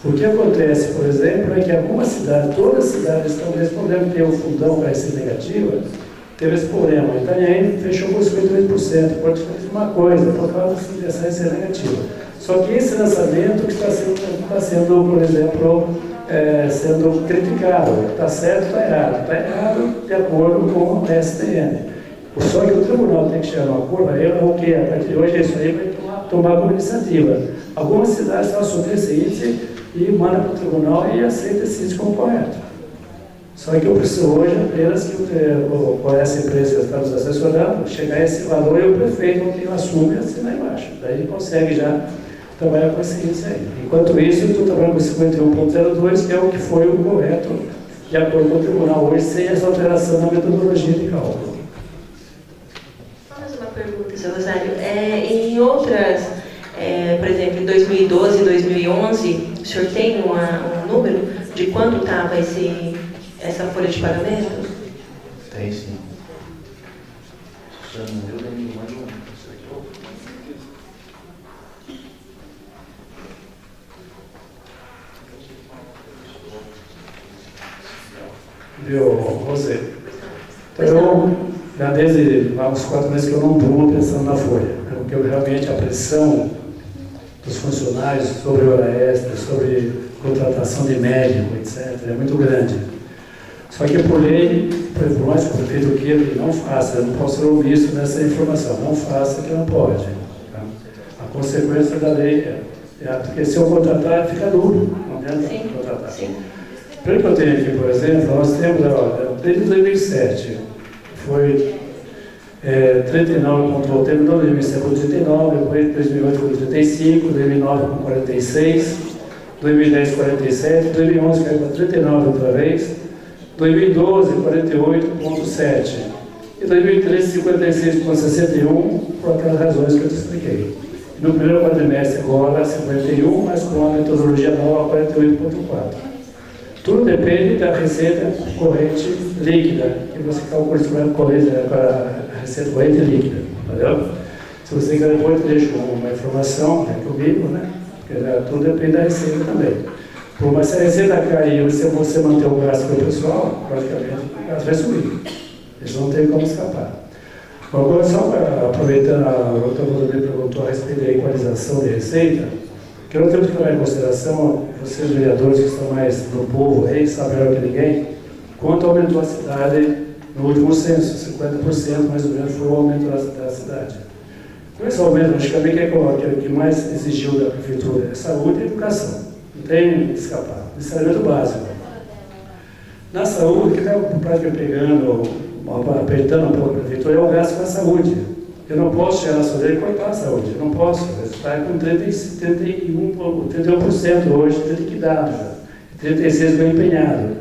O que acontece, por exemplo, é que algumas cidades, todas as cidades estão nesse problema, tem o fundão para receita negativa, teve esse problema. Itanhaém fechou com 58%, pode fazer uma coisa, por causa dessa receita negativa. Só que esse lançamento que está sendo, por exemplo, sendo criticado, está certo, está errado de acordo com o STN. Só que o tribunal tem que chegar a um acordo, o que a partir de hoje isso aí vai tomar como iniciativa. Algumas cidades estão assumindo esse índice e mandam para o tribunal e aceita esse índice como correto. Só que eu preciso hoje apenas que com essa empresa que estamos assessorando, chegar a esse valor e o prefeito que assume assim lá embaixo. Daí ele consegue já trabalhar com esse índice aí. Enquanto isso, eu estou trabalhando com 51,02, que é o que foi o correto, de acordo com o tribunal hoje, sem essa alteração na metodologia de cálculo. Só mais uma pergunta, seu Rosário. Em outras, por exemplo, em 2012 e 2011, o senhor tem um número de quanto estava essa folha de pagamento? Tem sim. Já não deu nenhuma. Viu, Rosê? Então, eu, já desde uns 4 meses que eu não durmo pensando na folha, porque realmente a pressão dos funcionários sobre hora extra, sobre contratação de médico, etc., é muito grande. Só que por lei, por mais que o prefeito queira que não faça, eu não posso ser omisso nessa informação, não faça que não pode. Tá? A consequência da lei porque se eu contratar, fica duro, não adianta contratar. Sim. Pelo que eu tenho aqui, por exemplo, nós temos, desde 2007, foi 39,8, terminou 2007 com 39, depois 2008 com 35, 2009 com 46, 2010 47, 2011 caiu para 39 outra vez, 2012 48,7 e 2013 56,61 por aquelas razões que eu te expliquei. No primeiro quadrimestre agora 51, mas com a metodologia nova 48,4. Tudo depende da receita corrente líquida, que você calcula com a receita corrente líquida, entendeu? Se você quer depois, eu deixo uma informação comigo, né? Porque tudo depende da receita também. Mas se a receita cair e se você manter o gasto do pessoal, praticamente o gasto vai subir. Eles não tem como escapar. Agora, só aproveitando, a doutora Rodolfo perguntou a respeito da equalização de receita, que eu tenho que tomar em consideração, vocês vereadores que estão mais no povo aí, sabem melhor que ninguém, quanto aumentou a cidade no último censo, 50% mais ou menos foi o aumento da cidade. Com esse aumento, logicamente, o que mais exigiu da prefeitura é saúde e educação. Não tem que escapar. Isso é o básico. Na saúde, que está praticamente pegando, apertando um pouco a prefeitura, é o gasto com a saúde. Eu não posso chegar na saúde e cortar a saúde. Eu não posso. Está com 31% hoje, tem que dar. 36% foi empenhado.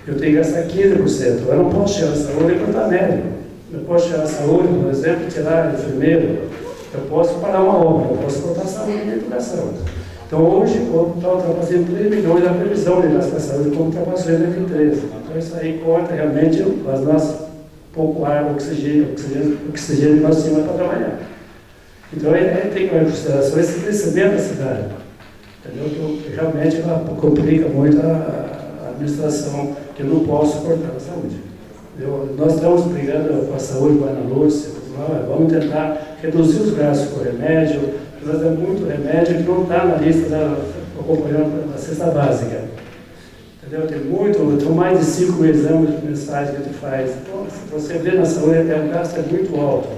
Eu tenho que gastar 15%. Eu não posso chegar na saúde e cortar médico. Eu posso chegar na saúde, por exemplo, tirar enfermeiro. Eu posso parar uma obra, eu posso cortar a saúde dentro da saúde. Então hoje está ultrapassando 3 milhões a previsão de gastar a saúde, como ultrapassou em 2013. Então isso aí corta realmente as nossas pouco ar, oxigênio que nós tínhamos para trabalhar. Então aí tem que levar em consideração esse crescimento da cidade. Entendeu? Que realmente ela complica muito a administração, que eu não posso cortar a saúde. Nós estamos brigando com a saúde, com a Ana Lúcia, vamos tentar reduzir os gastos com remédio, nós temos muito remédio que não está na lista acompanhando a cesta básica. Entendeu? Tem mais de 5 exames mensais que a gente faz. Então, se você vê na saúde, o gasto é muito alto.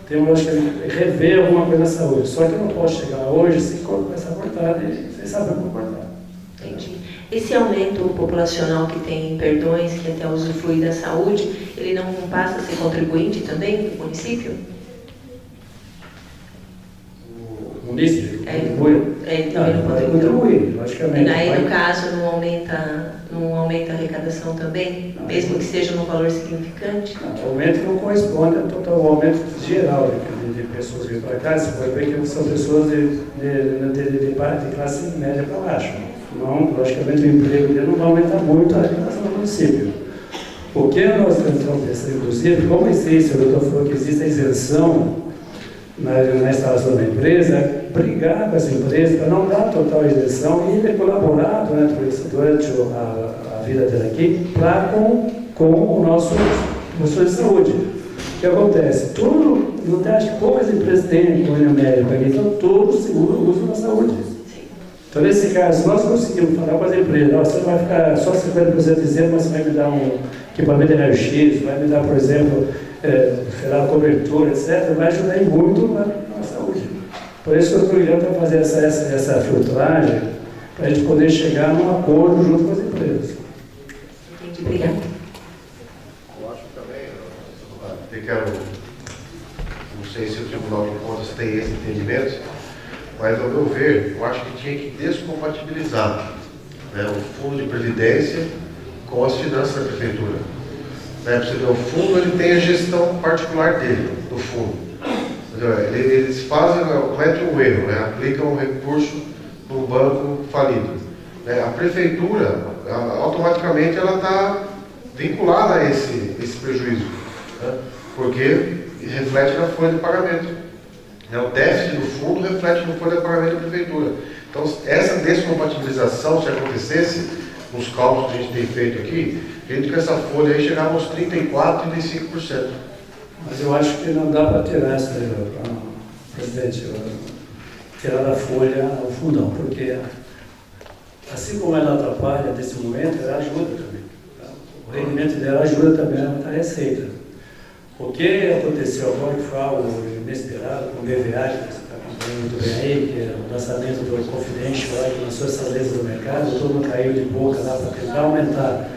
Temos que rever alguma coisa na saúde. Só que eu não posso chegar hoje sem começar a cortar, sem saber como cortar. Entendi. Esse aumento populacional que tem perdões, que até usufrui da saúde, ele não passa a ser contribuinte também do município? O município contribui? Não, vai contribuir, logicamente. E aí, no caso, não aumenta a arrecadação também, não, mesmo que seja num valor significante? Não, o aumento não corresponde ao total aumento geral de pessoas vindo para cá. Você pode ver que são pessoas de classe média para baixo. Não, logicamente, o emprego dele não vai aumentar muito a arrecadação do município. O que nós estamos pensando, inclusive, como existe, o doutor falou que existe a isenção na instalação da empresa, brigar com essa empresa para não dar total isenção e ele colaborar durante a vida dele aqui com o nosso professor de saúde. O que acontece? Não tem, acho que poucas empresas têm convênio médico aqui, então todos usam na saúde. Então, nesse caso, nós conseguimos falar com as empresas, você vai ficar só 50% dizendo, mas você vai me dar um equipamento de raio-x, vai me dar, por exemplo, cobertura, etc., vai ajudar muito na saúde. Por isso que eu estou ligando para fazer essa filtragem, para a gente poder chegar num acordo junto com as empresas. Entendi, obrigada. Eu acho também, não sei se o Tribunal de Contas tem esse entendimento, mas, ao meu ver, eu acho que tinha que descompatibilizar, né, o fundo de previdência com as finanças da prefeitura. Né, para você ver, o fundo ele tem a gestão particular dele, do fundo. Eles cometem um erro, né, aplicam um recurso no banco falido. Né, a prefeitura, automaticamente, ela está vinculada a esse prejuízo, né, porque reflete na folha de pagamento. O déficit do fundo reflete no folha de pagamento da prefeitura. Então, essa descompatibilização, se acontecesse, nos cálculos que a gente tem feito aqui, a gente com essa folha aí chegava aos 34%, 35%. Mas eu acho que não dá para tirar essa, presidente, tirar da folha o fundão, porque assim como ela atrapalha nesse momento, ela ajuda também. Tá? O rendimento dela ajuda também a receita. O que aconteceu agora, que foi algo inesperado, com o BVA, que você está acompanhando muito bem aí, que é o lançamento do Confidential, que lançou essas leis do mercado, todo mundo caiu de boca lá para tentar aumentar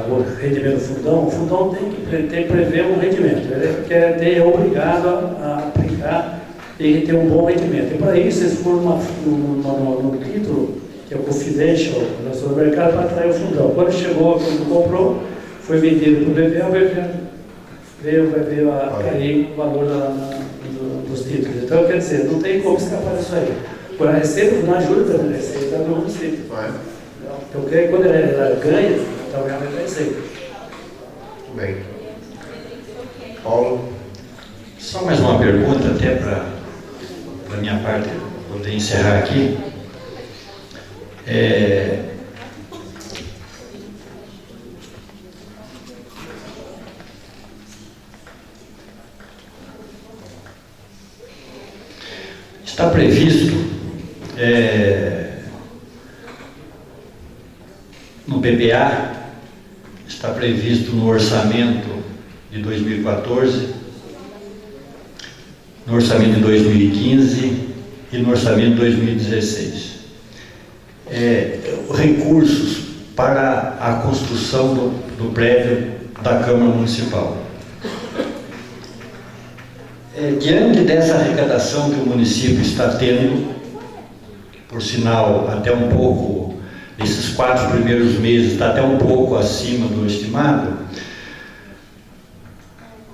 o rendimento do fundão, o fundão tem que prever um rendimento. Ele é obrigado a aplicar e ter um bom rendimento. E para isso eles foram no título, que é o confidential, no mercado, para atrair o fundão. Quando chegou, quando comprou, foi vendido para o BPA, o BPA veio a cair o valor dos títulos. Então, quer dizer, não tem como escapar disso aí. Agora, a receita não ajuda também, a receita do município. Então, quando ela ganha, então ela vai receita. Muito bem. Paulo? Só mais uma pergunta, até para da minha parte poder encerrar aqui. Está previsto no PPA, está previsto no orçamento de 2014, no orçamento de 2015 e no orçamento de 2016. Recursos para a construção do prédio da Câmara Municipal. Diante dessa arrecadação que o município está tendo, por sinal, até um pouco, nesses 4 primeiros meses, está até um pouco acima do estimado,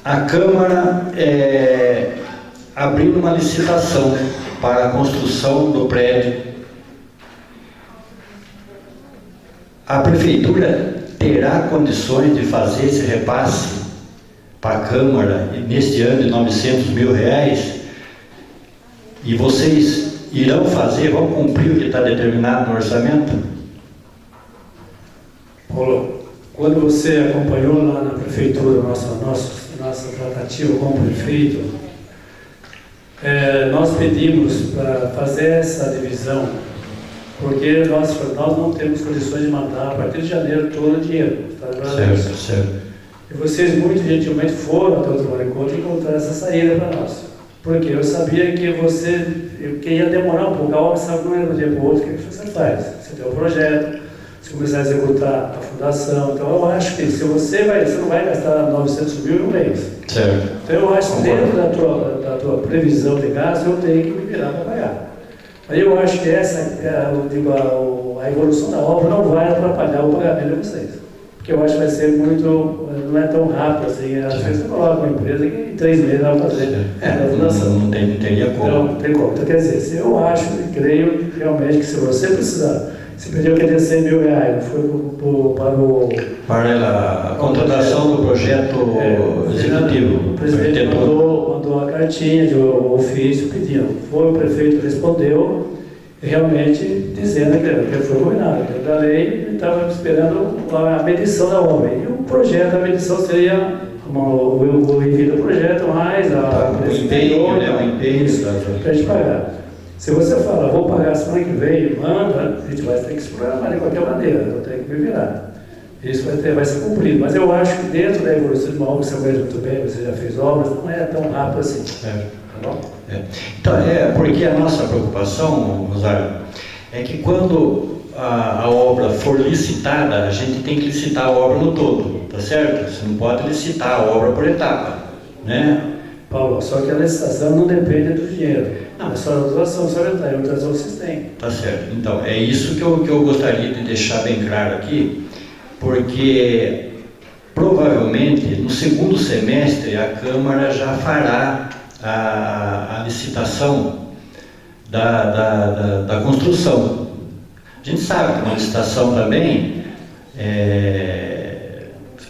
a Câmara abriu uma licitação para a construção do prédio. A Prefeitura terá condições de fazer esse repasse para a Câmara neste ano de R$900 mil, e vocês irão fazer, vão cumprir o que está determinado no orçamento? Paulo, quando você acompanhou lá na Prefeitura nossa tratativa com o prefeito, nós pedimos para fazer essa divisão, porque nós não temos condições de mandar a partir de janeiro todo o dinheiro. Tá? Certo. E vocês muito gentilmente foram até o Tribunal de Contas e encontraram essa saída para nós. Porque eu sabia que que ia demorar um pouco, a obra sabe, não é de um dia para o outro, o que você faz? Você tem um projeto, você começar a executar a fundação, então eu acho que se você não vai gastar R$900 mil em um mês. Certo. Então eu acho que dentro da tua previsão de gasto, eu tenho que me virar para pagar. Aí eu acho que a evolução da obra não vai atrapalhar o pagamento de vocês. Porque eu acho que vai ser não é tão rápido assim. Às vezes você coloca uma empresa que em 3 meses vai fazer a fundação. Não teria como. Não tem como. Então, quer dizer, eu acho e creio realmente que se você precisar, você pediu que dê R$100 mil, não foi para a contratação do projeto executivo. O presidente mandou a cartinha de ofício pedindo. Foi, o prefeito respondeu, realmente dizendo que foi combinado. Da lei, estava esperando a medição da obra. E o projeto, a medição seria o envio do projeto, mais o empenho, para a gente pagar. Se você fala, vou pagar semana que vem, manda, a gente vai ter que se programar de qualquer maneira, eu tenho que me virar. Isso vai ser cumprido. Mas eu acho que dentro da evolução de uma obra, você conhece muito bem, você já fez obras, não é tão rápido assim. Tá bom? Então, porque a nossa preocupação, Rosário, é que quando a obra for licitada, a gente tem que licitar a obra no todo, tá certo? Você não pode licitar a obra por etapa, né? Paulo, só que a licitação não depende do dinheiro. Não, é só a doação, só a doação vocês têm. Tá certo. Então, é isso que eu gostaria de deixar bem claro aqui, porque provavelmente no segundo semestre a Câmara já fará a licitação da construção. A gente sabe que uma licitação também,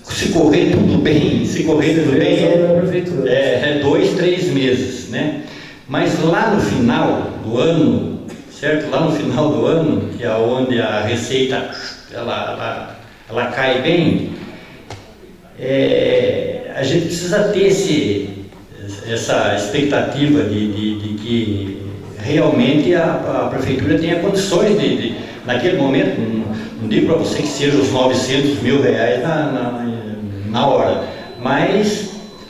se correr tudo bem, é 2, 3 meses, né? Mas lá no final do ano, certo? Lá no final do ano, que é onde a receita ela cai bem, a gente precisa ter essa expectativa de que realmente a prefeitura tenha condições de naquele momento, não digo para você que seja os R$900 mil na hora, mas,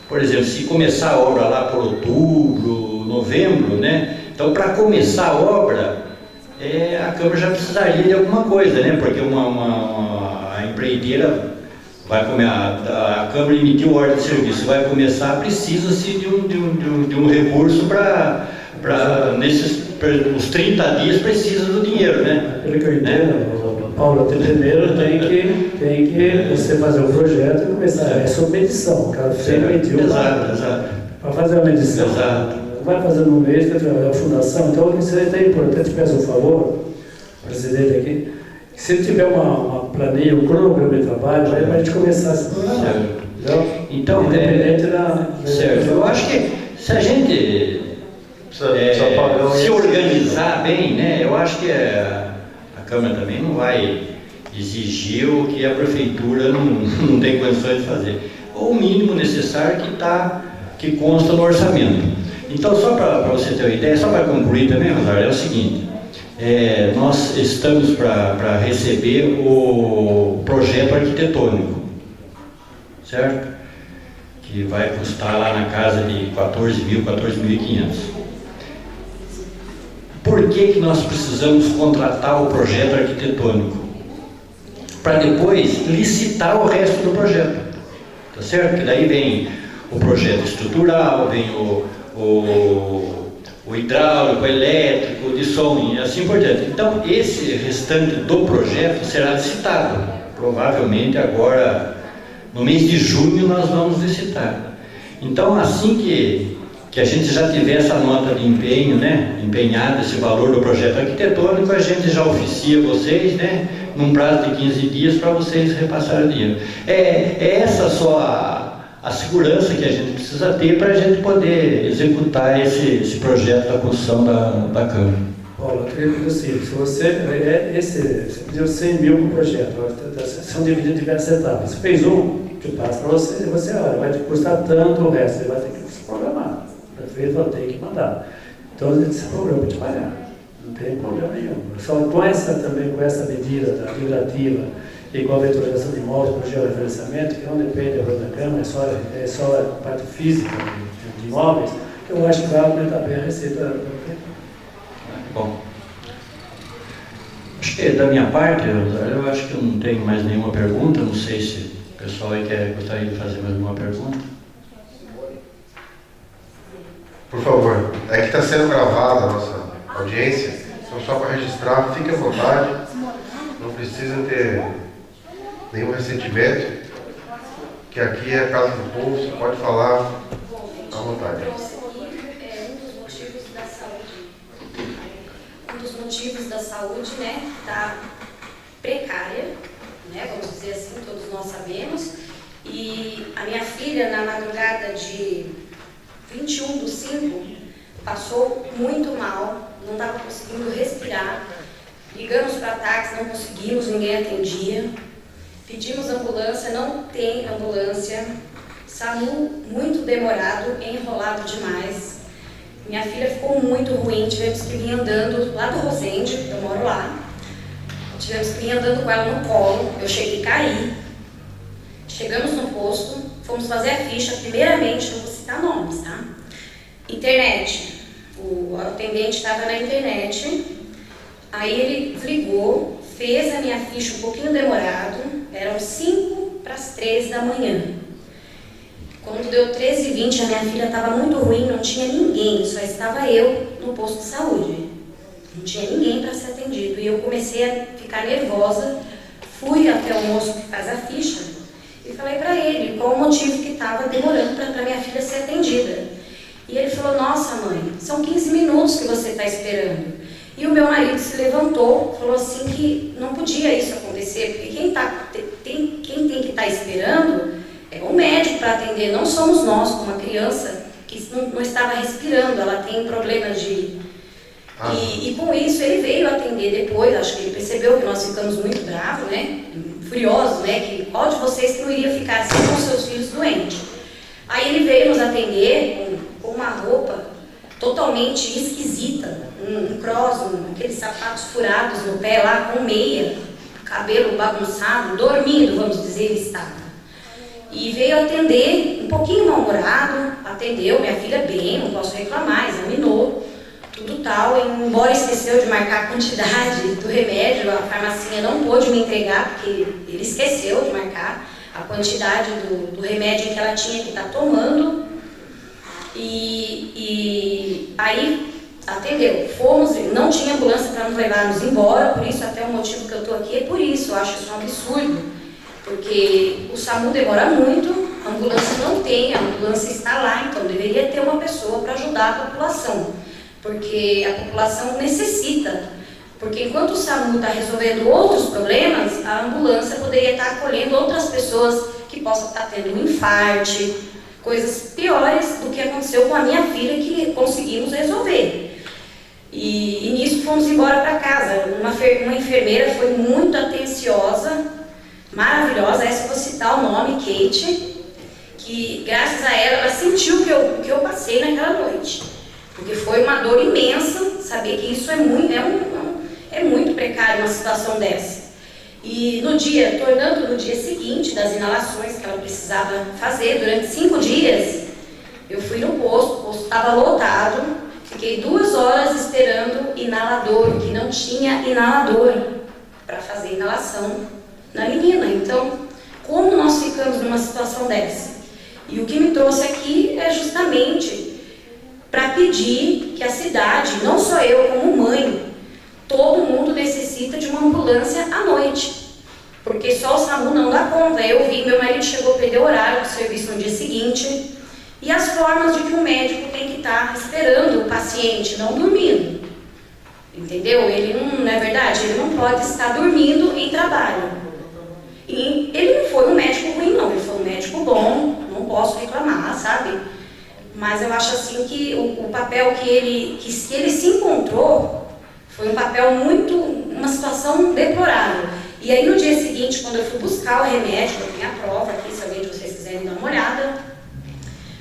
por exemplo, se começar a obra lá por outubro, novembro, né? Então, para começar a obra, a Câmara já precisaria de alguma coisa, né? Porque a empreiteira, A Câmara emitiu ordem de serviço, vai começar, precisa-se de um recurso para os 30 dias precisa do dinheiro, né? Pelo que eu entendo, Paulo, primeiro tem que você fazer o projeto e começar. É sua medição, o cara mediu. Exato. Para fazer a medição. Exato. Não vai fazer no mês, que é a fundação. Então, isso é importante. Peço um favor, presidente aqui, que se ele tiver uma planilha, um cronograma de trabalho, aí a gente começar a se programar. Então, independente da. Certo. Eu acho que se a gente se organizar bem, né, eu acho que a Câmara também não vai exigir o que a Prefeitura não tem condições de fazer. O mínimo necessário que consta no orçamento. Então, só para você ter uma ideia, só para concluir também, Rosário, é o seguinte, nós estamos para receber o projeto arquitetônico, certo? Que vai custar lá na casa de 14.500. Por que nós precisamos contratar o projeto arquitetônico? Para depois licitar o resto do projeto, tá certo? Que daí vem o projeto estrutural, vem o hidráulico, o elétrico, de som e assim por diante. Então, esse restante do projeto será licitado. Provavelmente agora, no mês de junho, nós vamos licitar. Então, assim que a gente já tiver essa nota de empenho, né, empenhada, esse valor do projeto arquitetônico, a gente já oficia vocês, né, num prazo de 15 dias para vocês repassarem o dinheiro. É essa só a segurança que a gente precisa ter para a gente poder executar esse projeto da construção da Câmara. Paulo, eu queria dizer assim, se você pediu 100 mil para o projeto, são divididos em diversas etapas. Você fez que passa para você, olha, vai te custar tanto, o resto você vai ter que se programar. O prefeito vai ter que mandar. Então, a gente se programa de pagar. Não tem problema nenhum. Só com essa medida da figurativa e com a vetorização de imóveis para o georreferenciamento, que não depende da Câmara, é só a parte física de imóveis, que eu acho que vai aumentar bem a receita da prefeitura. Bom, acho que da minha parte, eu acho que eu não tenho mais nenhuma pergunta, não sei se o pessoal aí gostaria de fazer mais alguma pergunta. Por favor, é que está sendo gravada a nossa audiência, então só para registrar, fique à vontade, não precisa ter nenhum ressentimento, que aqui é a casa do povo, você pode falar à vontade. Um dos motivos da saúde, né, está precária, né, vamos dizer assim, todos nós sabemos, e a minha filha, na madrugada de 21/5, passou muito mal, não estava conseguindo respirar, ligamos para táxi, não conseguimos, ninguém atendia, pedimos ambulância, não tem ambulância, SAMU muito demorado, enrolado demais. Minha filha ficou muito ruim, tivemos que vir andando lá do Rosende, eu moro lá, tivemos que vir andando com ela no colo, eu cheguei a cair, chegamos no posto, fomos fazer a ficha, primeiramente, não vou citar nomes, tá? Internet, o atendente estava na internet, aí ele desligou, fez a minha ficha um pouquinho demorado, eram 5:03 da manhã. Quando deu 13h20, a minha filha estava muito ruim, não tinha ninguém, só estava eu no posto de saúde. Não tinha ninguém para ser atendido. E eu comecei a ficar nervosa, fui até o moço que faz a ficha e falei para ele qual o motivo que estava demorando para minha filha ser atendida. E ele falou, nossa mãe, são 15 minutos que você está esperando. E o meu marido se levantou, falou assim que não podia isso acontecer, porque quem tem que estar esperando é o médico para atender, não somos nós, como uma criança que não estava respirando, ela tem problemas de... E com isso ele veio atender depois, acho que ele percebeu que nós ficamos muito bravos, né, furiosos, né, que qual de vocês que não iria ficar assim com seus filhos doentes. Aí ele veio nos atender com uma roupa totalmente esquisita, um cross, aqueles sapatos furados no pé lá, com meia, cabelo bagunçado, dormindo, vamos dizer, ele estava. E veio atender, um pouquinho mal-humorado, atendeu minha filha bem, não posso reclamar, examinou, tudo tal, e embora esqueceu de marcar a quantidade do remédio, a farmacinha não pôde me entregar, porque ele esqueceu de marcar. a quantidade do remédio que ela tinha que estar tomando. E aí atendeu. Fomos, não tinha ambulância para nos levarmos embora, por isso até o motivo que eu estou aqui é por isso. Eu acho isso um absurdo, porque o SAMU demora muito, a ambulância não tem, a ambulância está lá, então deveria ter uma pessoa para ajudar a população, porque a população necessita. Porque enquanto o SAMU está resolvendo outros problemas, a ambulância poderia estar acolhendo outras pessoas que possam estar tendo um infarte, coisas piores do que aconteceu com a minha filha, que conseguimos resolver. E nisso fomos embora para casa. Uma enfermeira foi muito atenciosa, maravilhosa, essa eu vou citar o nome, Kate, que graças a ela sentiu o que eu passei naquela noite. Porque foi uma dor imensa saber que isso é muito precário uma situação dessa. E tornando no dia seguinte das inalações que ela precisava fazer durante 5 dias, eu fui no posto, o posto estava lotado, fiquei 2 horas esperando inalador, que não tinha inalador para fazer inalação na menina. Então, como nós ficamos numa situação dessa? E o que me trouxe aqui é justamente para pedir que a cidade, não só eu como mãe, todo mundo necessita de uma ambulância à noite, porque só o SAMU não dá conta. Eu vi, meu marido chegou a perder o horário do serviço no dia seguinte, e as formas de que o médico tem que estar esperando o paciente, não dormindo. Entendeu? Ele não é verdade, ele não pode estar dormindo em trabalho. E ele não foi um médico ruim, não, ele foi um médico bom, não posso reclamar, sabe? Mas eu acho assim que o papel que ele se encontrou foi um papel uma situação deplorável. E aí no dia seguinte, quando eu fui buscar o remédio, eu tenho a prova aqui, se alguém de vocês quiserem dar uma olhada,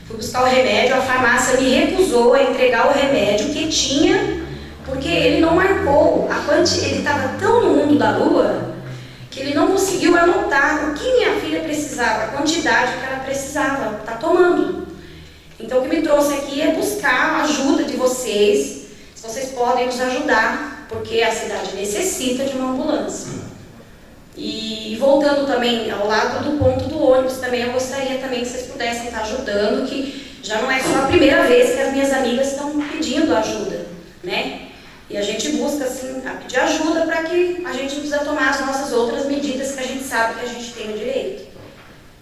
fui buscar o remédio, a farmácia me recusou a entregar o remédio que tinha, porque ele não marcou, ele estava tão no mundo da lua, que ele não conseguiu anotar o que minha filha precisava, a quantidade que ela precisava estar tomando. Então o que me trouxe aqui é buscar a ajuda de vocês, se vocês podem nos ajudar, porque a cidade necessita de uma ambulância. E voltando também ao lado do ponto do ônibus, também eu gostaria também que vocês pudessem estar ajudando, que já não é só a primeira vez que as minhas amigas estão pedindo ajuda, né? E a gente busca, assim, a pedir ajuda para que a gente precisa tomar as nossas outras medidas que a gente sabe que a gente tem o direito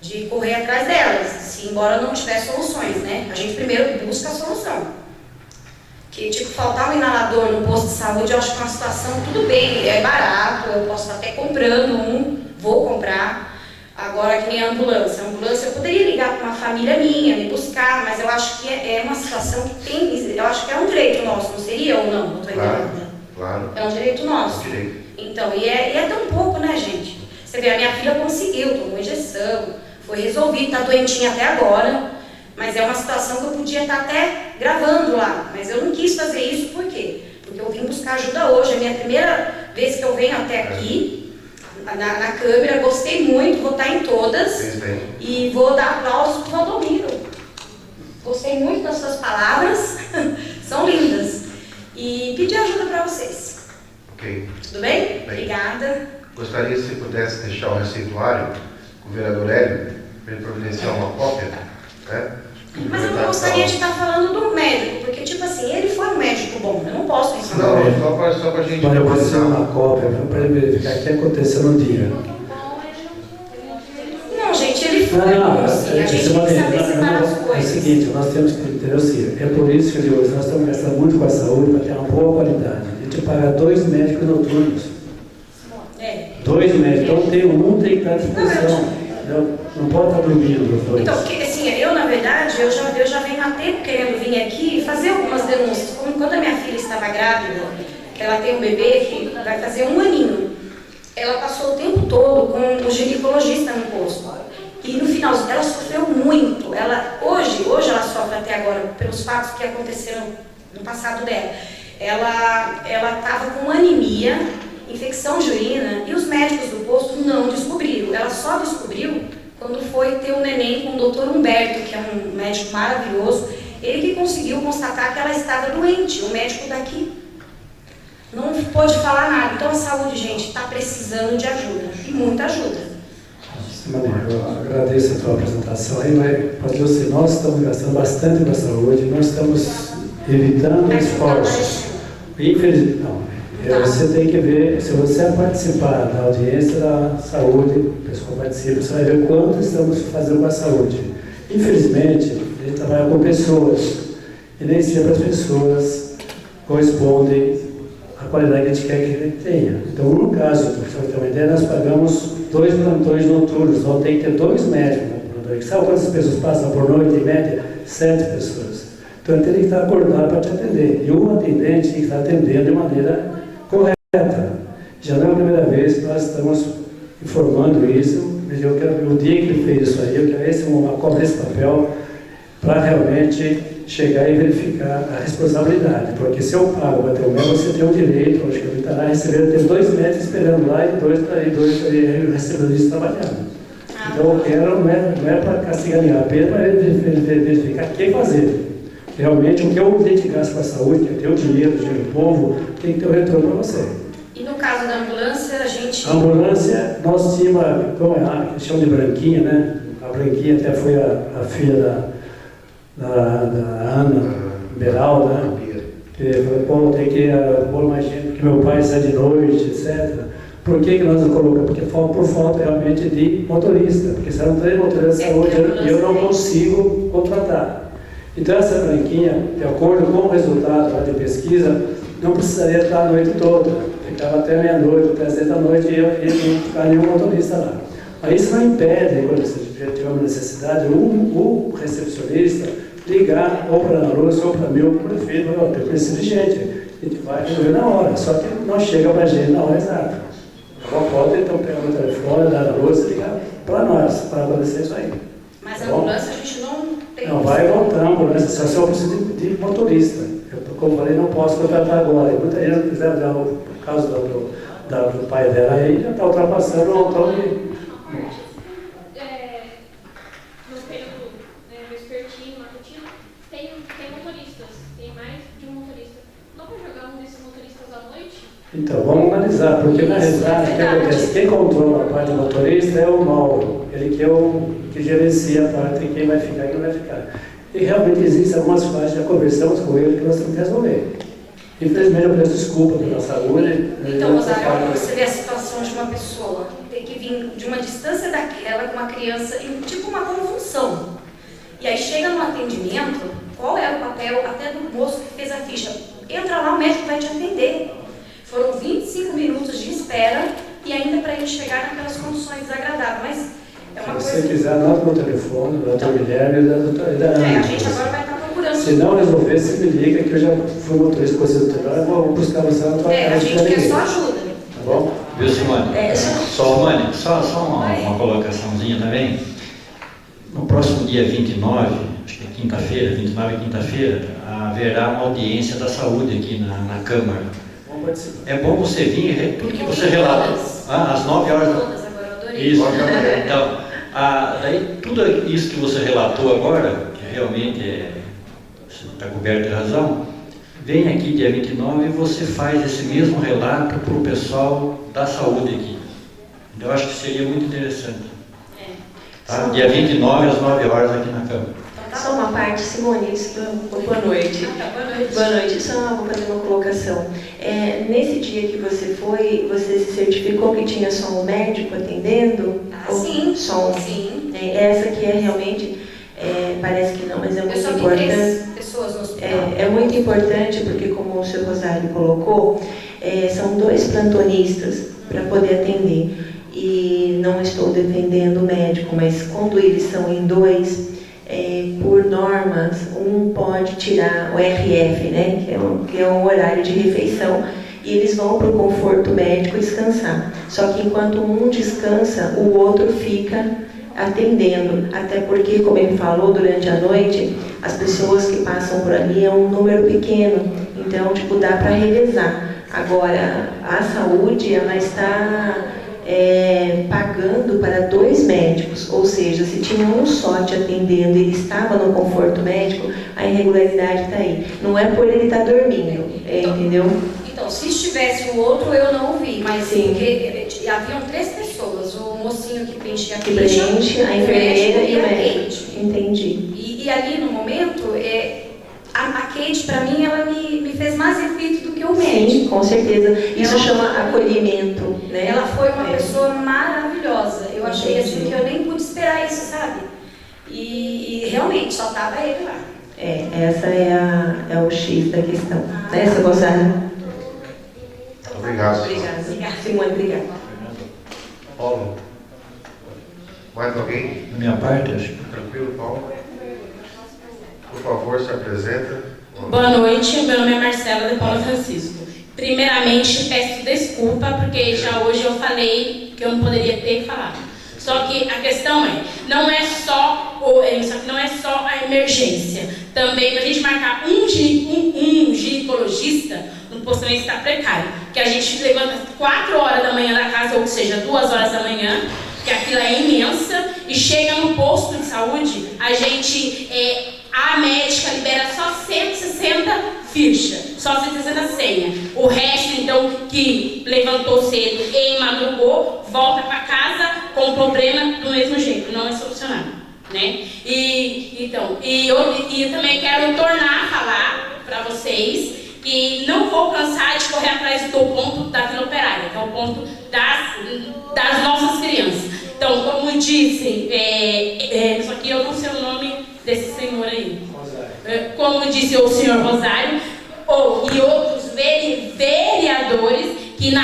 de correr atrás delas, se embora não tiver soluções, né? A gente primeiro busca a solução. Que, tipo, faltar um inalador no posto de saúde, eu acho que é uma situação, tudo bem, é barato, eu posso estar até comprando vou comprar. Agora, que nem a ambulância. A ambulância, eu poderia ligar para uma família minha, me buscar, mas eu acho que é uma situação que tem, eu acho que é um direito nosso, não seria ou não? Estou enganada. Claro. É um direito nosso. Então, e é tão pouco, né, gente? Você vê, a minha filha conseguiu, tomou injeção, foi resolvido, está doentinha até agora. Mas é uma situação que eu podia estar até gravando lá, mas eu não quis fazer isso, por quê? Porque eu vim buscar ajuda hoje, é a minha primeira vez que eu venho até aqui, na câmera, gostei muito, vou estar em todas, e vou dar aplausos para o Valdomiro. Gostei muito das suas palavras, são lindas, e pedir ajuda para vocês. Ok. Tudo bem? Obrigada. Gostaria, se pudesse, deixar o receituário com o vereador Hélio, para ele providenciar uma cópia, né? Mas eu não gostaria de estar falando do médico, porque, tipo assim, ele foi um médico bom, eu não posso reclamar. Não, só para a gente... Mas eu vou fazer uma cópia para ele verificar o que aconteceu no dia. Não, gente, ele foi bom, sim. A gente tem que saber separar as coisas. É o seguinte, nós temos que entender o seguinte, é por isso que hoje nós estamos gastando muito com a saúde para ter uma boa qualidade. A gente paga 2 médicos noturnos. 2 médicos, então tem que estar à disposição. Não pode estar dormindo os dois. Então, assim, eu na verdade, eu já venho há tempo querendo vir aqui e fazer algumas denúncias. Como quando a minha filha estava grávida, ela tem um bebê que vai fazer 1 aninho. Ela passou o tempo todo com um ginecologista no posto. E no final, ela sofreu muito. Hoje ela sofre até agora, pelos fatos que aconteceram no passado dela. Ela estava com anemia, infecção de urina, e os médicos do posto não descobriram. Ela só descobriu quando foi ter um neném com o Dr. Humberto, que é um médico maravilhoso. Ele que conseguiu constatar que ela estava doente, um médico daqui. Não pôde falar nada. Então a saúde, gente, está precisando de ajuda, e muita ajuda. Simone, eu agradeço a tua apresentação aí, mas pode dizer assim, nós estamos gastando bastante com a saúde, nós estamos evitando esforços. Infelizmente, não. Você tem que ver, se você participar da audiência da saúde, o pessoal participa, você vai ver quanto estamos fazendo com a saúde. Infelizmente, a gente trabalha com pessoas, e nem sempre as pessoas correspondem à qualidade que a gente quer que ele tenha. Então, no caso, para você ter uma ideia, nós pagamos 2 plantões noturnos, então tem que ter 2 médicos no plantão. Sabe quantas pessoas passam por noite, em média? 7 pessoas. Então, ele tem que estar acordado para te atender. E um atendente tem que estar atendendo de maneira correta. Já não é a primeira vez que nós estamos informando isso, mas eu quero, o dia que ele fez isso aí, eu quero uma cópia desse papel para realmente chegar e verificar a responsabilidade. Porque se eu pago para ter um médico, você tem o direito, acho que ele estará recebendo, tem 2 médicos esperando lá e 2 recebendo isso trabalhando. Então eu quero, não é para castigar ninguém, apenas para verificar o que fazer. Realmente, o que a gente gasta com a saúde, que é ter o dinheiro do povo, tem que ter o retorno para você. E no caso da ambulância, a gente... A ambulância, nós tínhamos, como é, que chama de Branquinha, né? A Branquinha até foi a filha da Ana Beralda, né? Que falou, pô, tem que pôr mais gente, porque meu pai sai de noite, etc. Por que nós não colocamos? Porque por falta realmente de motorista, porque se não tem motorista de saúde, eu não consigo contratar. Então, essa Branquinha, de acordo com o resultado lá de pesquisa, não precisaria estar a noite toda. Ficava até meia-noite, até 10 da noite, e não ficava nenhum motorista lá. Mas isso não impede, quando você tiver uma necessidade, o recepcionista ligar ou para a Ana Lúcia, ou para mim, ou para o prefeito, ou para o preciso de gente. A gente vai resolver na hora, só que não chega para a gente na hora exata. Agora pode, então, pegar o telefone da Ana Lúcia e ligar para nós, para acontecer isso aí. Mas a ambulância a gente não tem... Não, vai voltar a ambulância, só se eu preciso de motorista. Eu, como falei, não posso contratar agora. E muita gente quiser dar o caso do pai dela aí, já está ultrapassando o montão de... No período vespertino, matutino, tem motoristas, tem mais de um motorista. Não para jogar um desses motoristas à noite? Então, vamos analisar, porque na realidade, o que acontece? Quem controla a parte do motorista é o Mauro, ele que é o que gerencia a parte de quem vai ficar e quem não vai ficar. E realmente existem algumas faixas, já conversamos com ele, que nós temos que resolver. Infelizmente, eu peço desculpa pela saúde. Então, Rosário, você vê a situação de uma pessoa ter que vir de uma distância daquela com uma criança em tipo uma convulsão. E aí chega no atendimento, qual é o papel até do moço que fez a ficha? Entra lá, o médico vai te atender. Foram 25 minutos de espera e ainda para ele chegar naquelas condições desagradáveis. Mas é uma Se coisa... você quiser, anota meu telefone, do Dr. Guilherme e da Ana. a gente agora vai estar procurando. Se não resolver, você me liga que eu já fui motorista com você do trabalho, eu vou buscar você na tua casa. A gente quer só ajuda. Tá bom? Viu, Simone? Simone, só uma colocaçãozinha também. No próximo dia 29, acho que é quinta-feira, 29 é quinta-feira, haverá uma audiência da saúde aqui na Câmara. É bom você vir, tudo que você relata, às 9 horas da noite. Isso, então, daí tudo isso que você relatou agora, que realmente está coberto de razão, vem aqui dia 29 e você faz esse mesmo relato para o pessoal da saúde aqui. Então, eu acho que seria muito interessante. Tá? Dia 29 às 9 horas aqui na Câmara. Só uma parte, Simone, boa noite. Boa noite, só vou fazer uma colocação. Nesse dia que você foi, você se certificou que tinha só um médico atendendo? Sim. Só um? Sim. Essa aqui é realmente, parece que não, mas é muito importante. 3 pessoas no hospital. É muito importante porque, como o seu Rosário colocou, são 2 plantonistas para poder atender. E não estou defendendo o médico, mas quando eles são em 2, por normas, um pode tirar o RF, né, que é um horário de refeição, e eles vão para o conforto médico descansar. Só que enquanto um descansa, o outro fica atendendo, até porque, como ele falou, durante a noite, as pessoas que passam por ali é um número pequeno, então, dá para revezar. Agora, a saúde, ela está... pagando para 2 médicos, ou seja, se tinha um só te atendendo e ele estava no conforto médico, a irregularidade está aí. Não é por ele estar dormindo, entendeu? Então, Então, se estivesse o outro, eu não ouvi, mas Sim. porque haviam 3 pessoas, o mocinho que preenchia a Que ficha, preenche, a o enfermeira e o a médico. Kate. Entendi. E ali no momento, a Kate, para mim, ela me fez mais efeito do que o médico. Sim, com certeza. Isso Ela- chama acolhimento, né? Ela foi uma É. pessoa maravilhosa. Eu achei assim Entendi. que eu nem pude esperar isso, sabe? E realmente só tava ele lá. Essa é o X da questão. Né, seu Rosário? Obrigado. Obrigada. Simone, obrigada. Paulo. Mais alguém? Da minha parte, acho que Tranquilo, Paulo? Por favor, se apresenta. Boa noite, meu nome é Marcela de Paula Francisco. Primeiramente, peço desculpa porque já hoje eu falei que eu não poderia ter falado. Só que a questão não é só a emergência. Também para a gente marcar um ginecologista no posto também está precário. Que a gente levanta 4 horas da manhã da casa, ou seja, 2 horas da manhã, que a fila é imensa, e chega no posto de saúde, a médica libera só 160 fichas, só 160 senhas. O resto, então, que levantou cedo e madrugou, volta para casa com o problema do mesmo jeito, não é solucionado, né? Eu também quero tornar a falar para vocês que não vou cansar de correr atrás do ponto da Vila Operária, que é o ponto das nossas crianças. Então, como disse, só que eu não sei o nome desse senhor aí. Como disse o senhor Rosário, e outros vereadores, que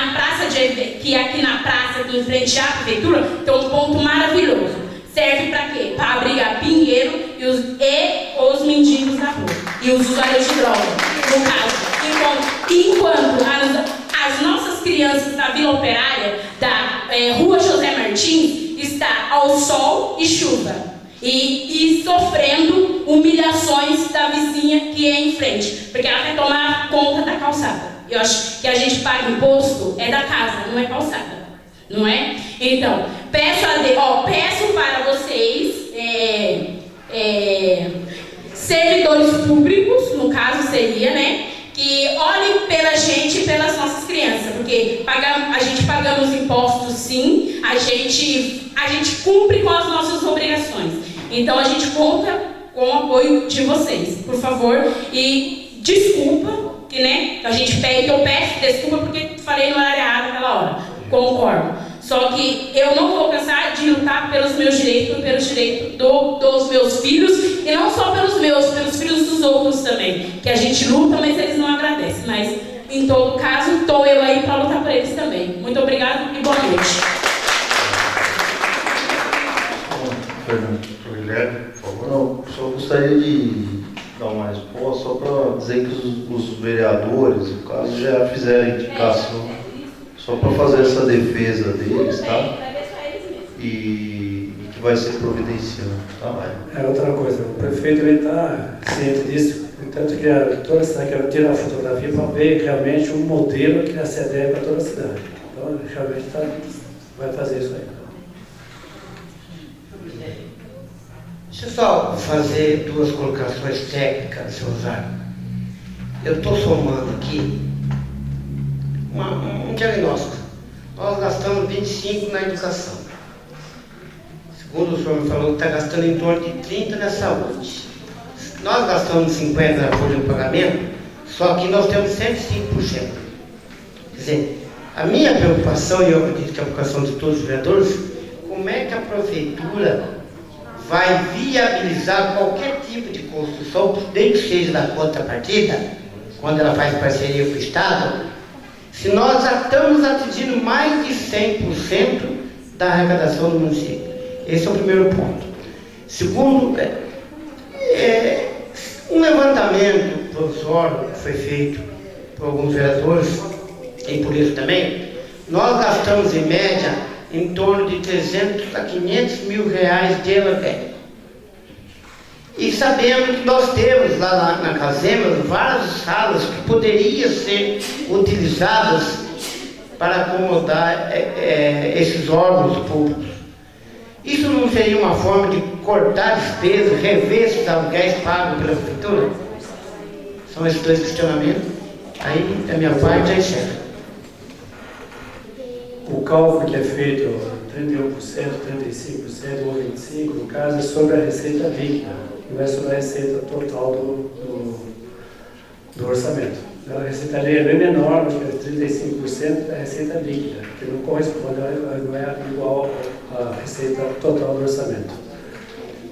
aqui na praça, aqui em frente à prefeitura, tem um ponto maravilhoso. Serve para quê? Para abrigar pingueiro e os mendigos da rua. E os usuários de droga, no caso. Enquanto as nossas crianças da Vila Operária, da Rua José Martins, está ao sol e chuva. E sofrendo humilhações da vizinha que é em frente, porque ela quer tomar conta da calçada. Eu acho que a gente paga imposto da casa, não é calçada, não é? Então, peço para vocês, servidores públicos, no caso seria, né, que olhem pela gente e pelas nossas crianças, porque a gente pagamos impostos sim, a gente cumpre com as nossas obrigações. Então a gente conta com o apoio de vocês, por favor. E desculpa, que a gente pede, eu peço desculpa porque falei no horário errado naquela hora. Concordo. Só que eu não vou cansar de lutar pelos meus direitos, pelos direitos dos meus filhos, e não só pelos filhos dos outros também. Que a gente luta, mas eles não agradecem. Mas, em todo caso, estou eu aí para lutar por eles também. Muito obrigada e boa noite. Fernando. Guilherme, por favor. Não, só gostaria de dar uma resposta, só para dizer que os vereadores, no caso, já fizeram a indicação, só para fazer essa defesa deles, tá? E que vai ser providenciado, tá? Outra coisa, o prefeito está ciente disso, portanto que toda a cidade quer tirar a fotografia para ver realmente um modelo que se adequa para toda a cidade. Então, realmente vai fazer isso aí. Deixa eu só fazer 2 colocações técnicas, seu Rosário. Eu estou somando aqui um diagnóstico. Nós gastamos 25 na educação. Segundo o senhor me falou, está gastando em torno de 30 na saúde. Nós gastamos 50 na folha de pagamento, só que nós temos 105%. Quer dizer, a minha preocupação, e eu acredito que a preocupação de todos os vereadores, como é que a prefeitura vai viabilizar qualquer tipo de construção, desde que seja da contrapartida, quando ela faz parceria com o Estado, se nós já estamos atingindo mais de 100% da arrecadação do município. Esse é o primeiro ponto. Segundo, um levantamento provisório que foi feito por alguns vereadores, e por isso também, nós gastamos em média em torno de 300 a 500 mil reais de aluguel. E sabemos que nós temos lá na Casemas várias salas que poderiam ser utilizadas para acomodar esses órgãos públicos. Isso não seria uma forma de cortar despesas, rever esses aluguéis pagos pela prefeitura? São esses 2 questionamentos. Aí, da minha parte, já encerra. O cálculo que é feito, 31%, 35% ou 25%, no caso, é sobre a receita líquida, não é sobre a receita total do orçamento. A receita líquida é bem menor, acho que é 35% da receita líquida, que não corresponde, não é igual à receita total do orçamento.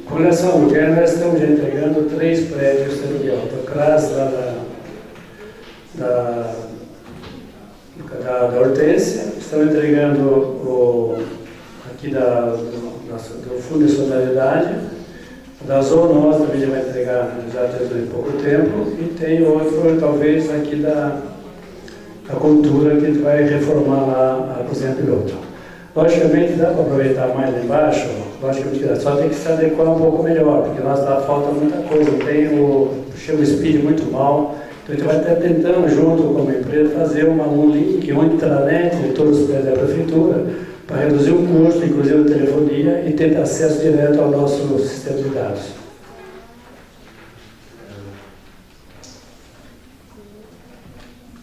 Com relação ao aluguel, nós estamos já entregando 3 prédios de aluguel. Da classe da Hortência, estamos entregando aqui do Fundo de Solidariedade, da Zoonose também já vai entregar já dentro de pouco tempo, e tem outro, talvez, aqui da Cultura, que a gente vai reformar lá a cozinha piloto. Logicamente, dá para aproveitar mais lá embaixo, logicamente, só tem que se adequar um pouco melhor, porque nós falta muita coisa, chega o speed muito mal. Então, a gente vai estar tentando, junto com a empresa, fazer um link, uma intranet de todos os prédios da prefeitura, para reduzir o custo, inclusive a telefonia, e ter acesso direto ao nosso sistema de dados.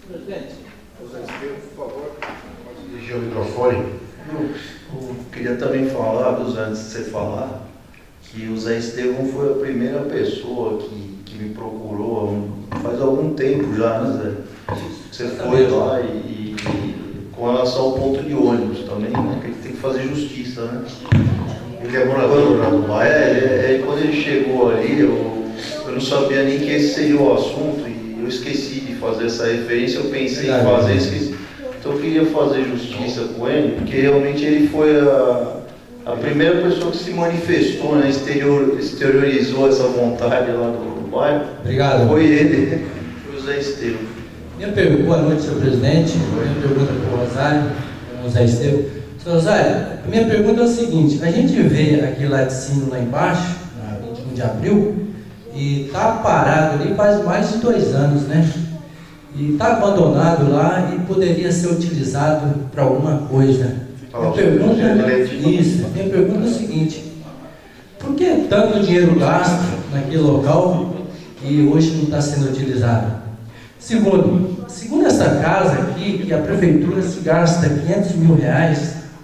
Presidente, por favor. Pode dirigir o microfone. Eu queria também falar, antes de você falar, que o Zé Estevão foi a primeira pessoa que me procurou faz algum tempo já, né, Zé? Você foi lá e com relação ao ponto de ônibus também, né? Que ele tem que fazer justiça, né? Ele é morador lá. Quando ele chegou ali, eu não sabia nem que esse seria o assunto e eu esqueci de fazer essa referência, eu pensei em fazer, esqueci. Então eu queria fazer justiça com ele, porque realmente ele foi a primeira pessoa que se manifestou, né, exteriorizou essa vontade lá do bairro. Obrigado. Foi ele, foi o Zé Estevão. Boa noite, senhor presidente. Minha pergunta para o Rosário, o Zé Estevão. Senhor Rosário, a minha pergunta é o seguinte: a gente vê aquele laticínio lá embaixo, na 21 de abril, e está parado ali faz mais de 2 anos, né? E está abandonado lá e poderia ser utilizado para alguma coisa. Minha pergunta é o seguinte: por que tanto dinheiro gasto naquele local e hoje não está sendo utilizado? Segundo essa casa aqui, que a prefeitura se gasta R$500 mil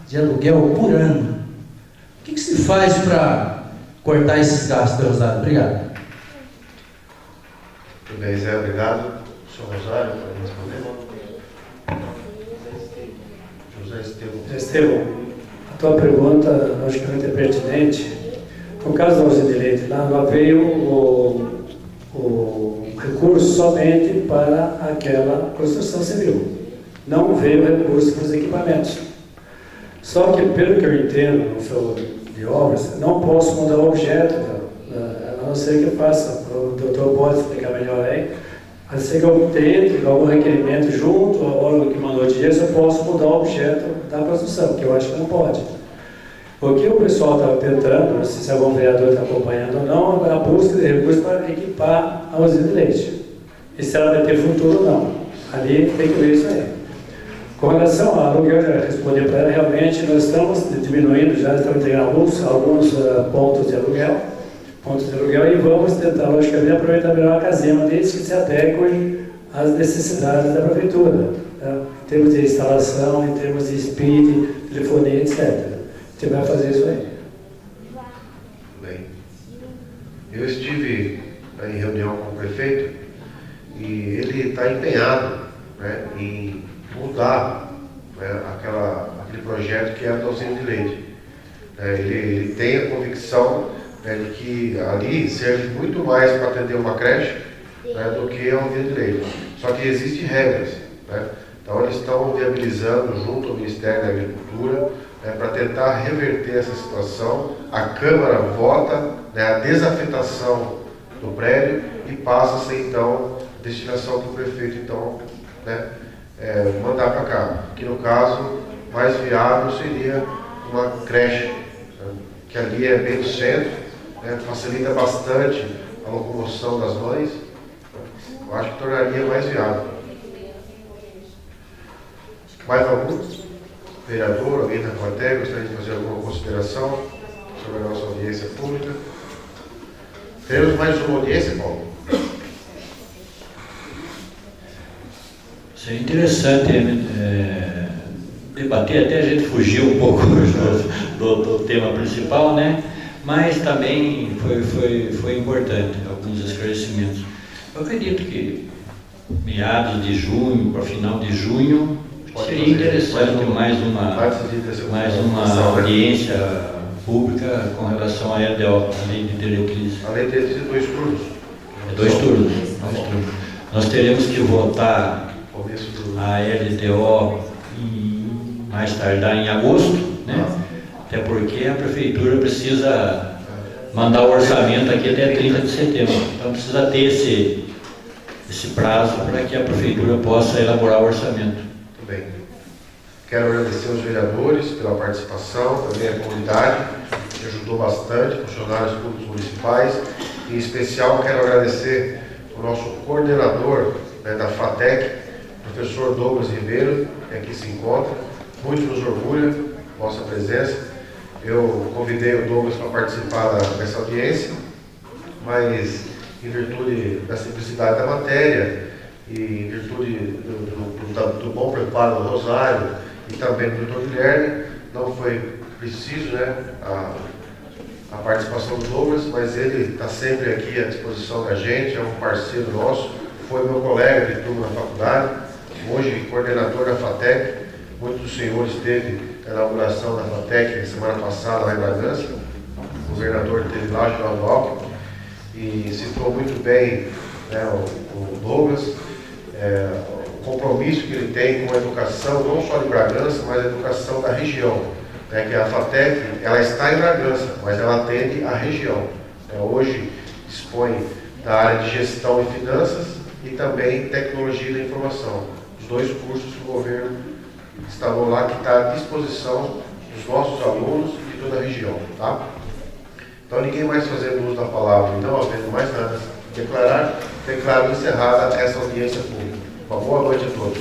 de aluguel por ano. O que se faz para cortar esses gastos, Rosário? Obrigado. Muito bem, Zé, obrigado. Senhor Rosário, para responder. José Estevão. Estevão, a tua pergunta, logicamente, é pertinente. No caso da usina de leite, lá veio o recurso somente para aquela construção civil. Não veio recurso para os equipamentos. Só que, pelo que eu entendo, no seu de obras, não posso mudar o objeto, a não ser que eu faça. O doutor pode explicar melhor aí. A não ser que eu tenha algum requerimento junto ao órgão que mandou o dinheiro, eu posso mudar o objeto da construção, que eu acho que não pode. O que o pessoal está tentando, não sei se algum vereador está acompanhando ou não, é a busca de recursos para equipar a usina de leite. E se ela vai ter futuro ou não. Ali tem que ver isso aí. Com relação ao aluguel, já respondi para ela, realmente nós estamos diminuindo, já estamos entregando alguns pontos de aluguel, e vamos tentar, logicamente, aproveitar melhor a casinha, desde que se adequem às necessidades da prefeitura, tá? Em termos de instalação, em termos de speed, telefonia, etc. A gente vai fazer isso aí. Bem, eu estive em reunião com o prefeito e ele está empenhado, né, em mudar, né, aquele projeto que é a usina de leite. Ele tem a convicção, né, de que ali serve muito mais para atender uma creche, né, do que a usina de leite. Só que existem regras, né? Então eles estão viabilizando junto ao Ministério da Agricultura, né, para tentar reverter essa situação. A Câmara vota, né, a desafetação do prédio e passa-se então a destinação que o prefeito então, né, mandar para cá. Que no caso mais viável seria uma creche, né, que ali é bem no centro, né, facilita bastante a locomoção das mães. Eu acho que tornaria mais viável. Mais algum vereador, alguém da plateia, gostaria de fazer alguma consideração sobre a nossa audiência pública? Teremos mais uma audiência, Paulo? Seria interessante debater, até a gente fugir um pouco do tema principal, né? Mas também foi importante alguns esclarecimentos. Eu acredito que meados de junho para final de junho seria interessante mais uma audiência pública com relação à LDO, a Lei de Diretrizes. A lei de 2 turnos. É 2 turnos. Nós teremos que votar a LDO mais tardar em agosto, né? Até porque a prefeitura precisa mandar o orçamento aqui até 30 de setembro. Então precisa ter esse prazo para que a prefeitura possa elaborar o orçamento. Muito bem. Quero agradecer aos vereadores pela participação, também a comunidade, que ajudou bastante, funcionários públicos municipais. Em especial, quero agradecer o nosso coordenador, né, da FATEC, professor Douglas Ribeiro, que aqui se encontra. Muito nos orgulha a vossa presença. Eu convidei o Douglas para participar dessa audiência, mas em virtude da simplicidade da matéria e em virtude do bom preparo do Rosário e também do Dr. Guilherme, não foi preciso, né, a participação do Douglas, mas ele está sempre aqui à disposição da gente, é um parceiro nosso, foi meu colega de turma na faculdade, hoje coordenador da FATEC. Muitos dos senhores esteve na inauguração da FATEC na semana passada lá em Bragança, o governador esteve lá, Geraldo Alckmin, e citou muito bem, né, o Douglas, o compromisso que ele tem com a educação, não só de Bragança, mas a educação da região. Né, que a FATEC, ela está em Bragança, mas ela atende a região. Hoje dispõe da área de gestão e finanças e também tecnologia da informação. Os 2 cursos que o governo instalou lá, que está à disposição dos nossos alunos e de toda a região. Tá? Então, ninguém mais fazendo uso da palavra e não havendo mais nada, declaro encerrada essa audiência pública. Uma boa noite a todos.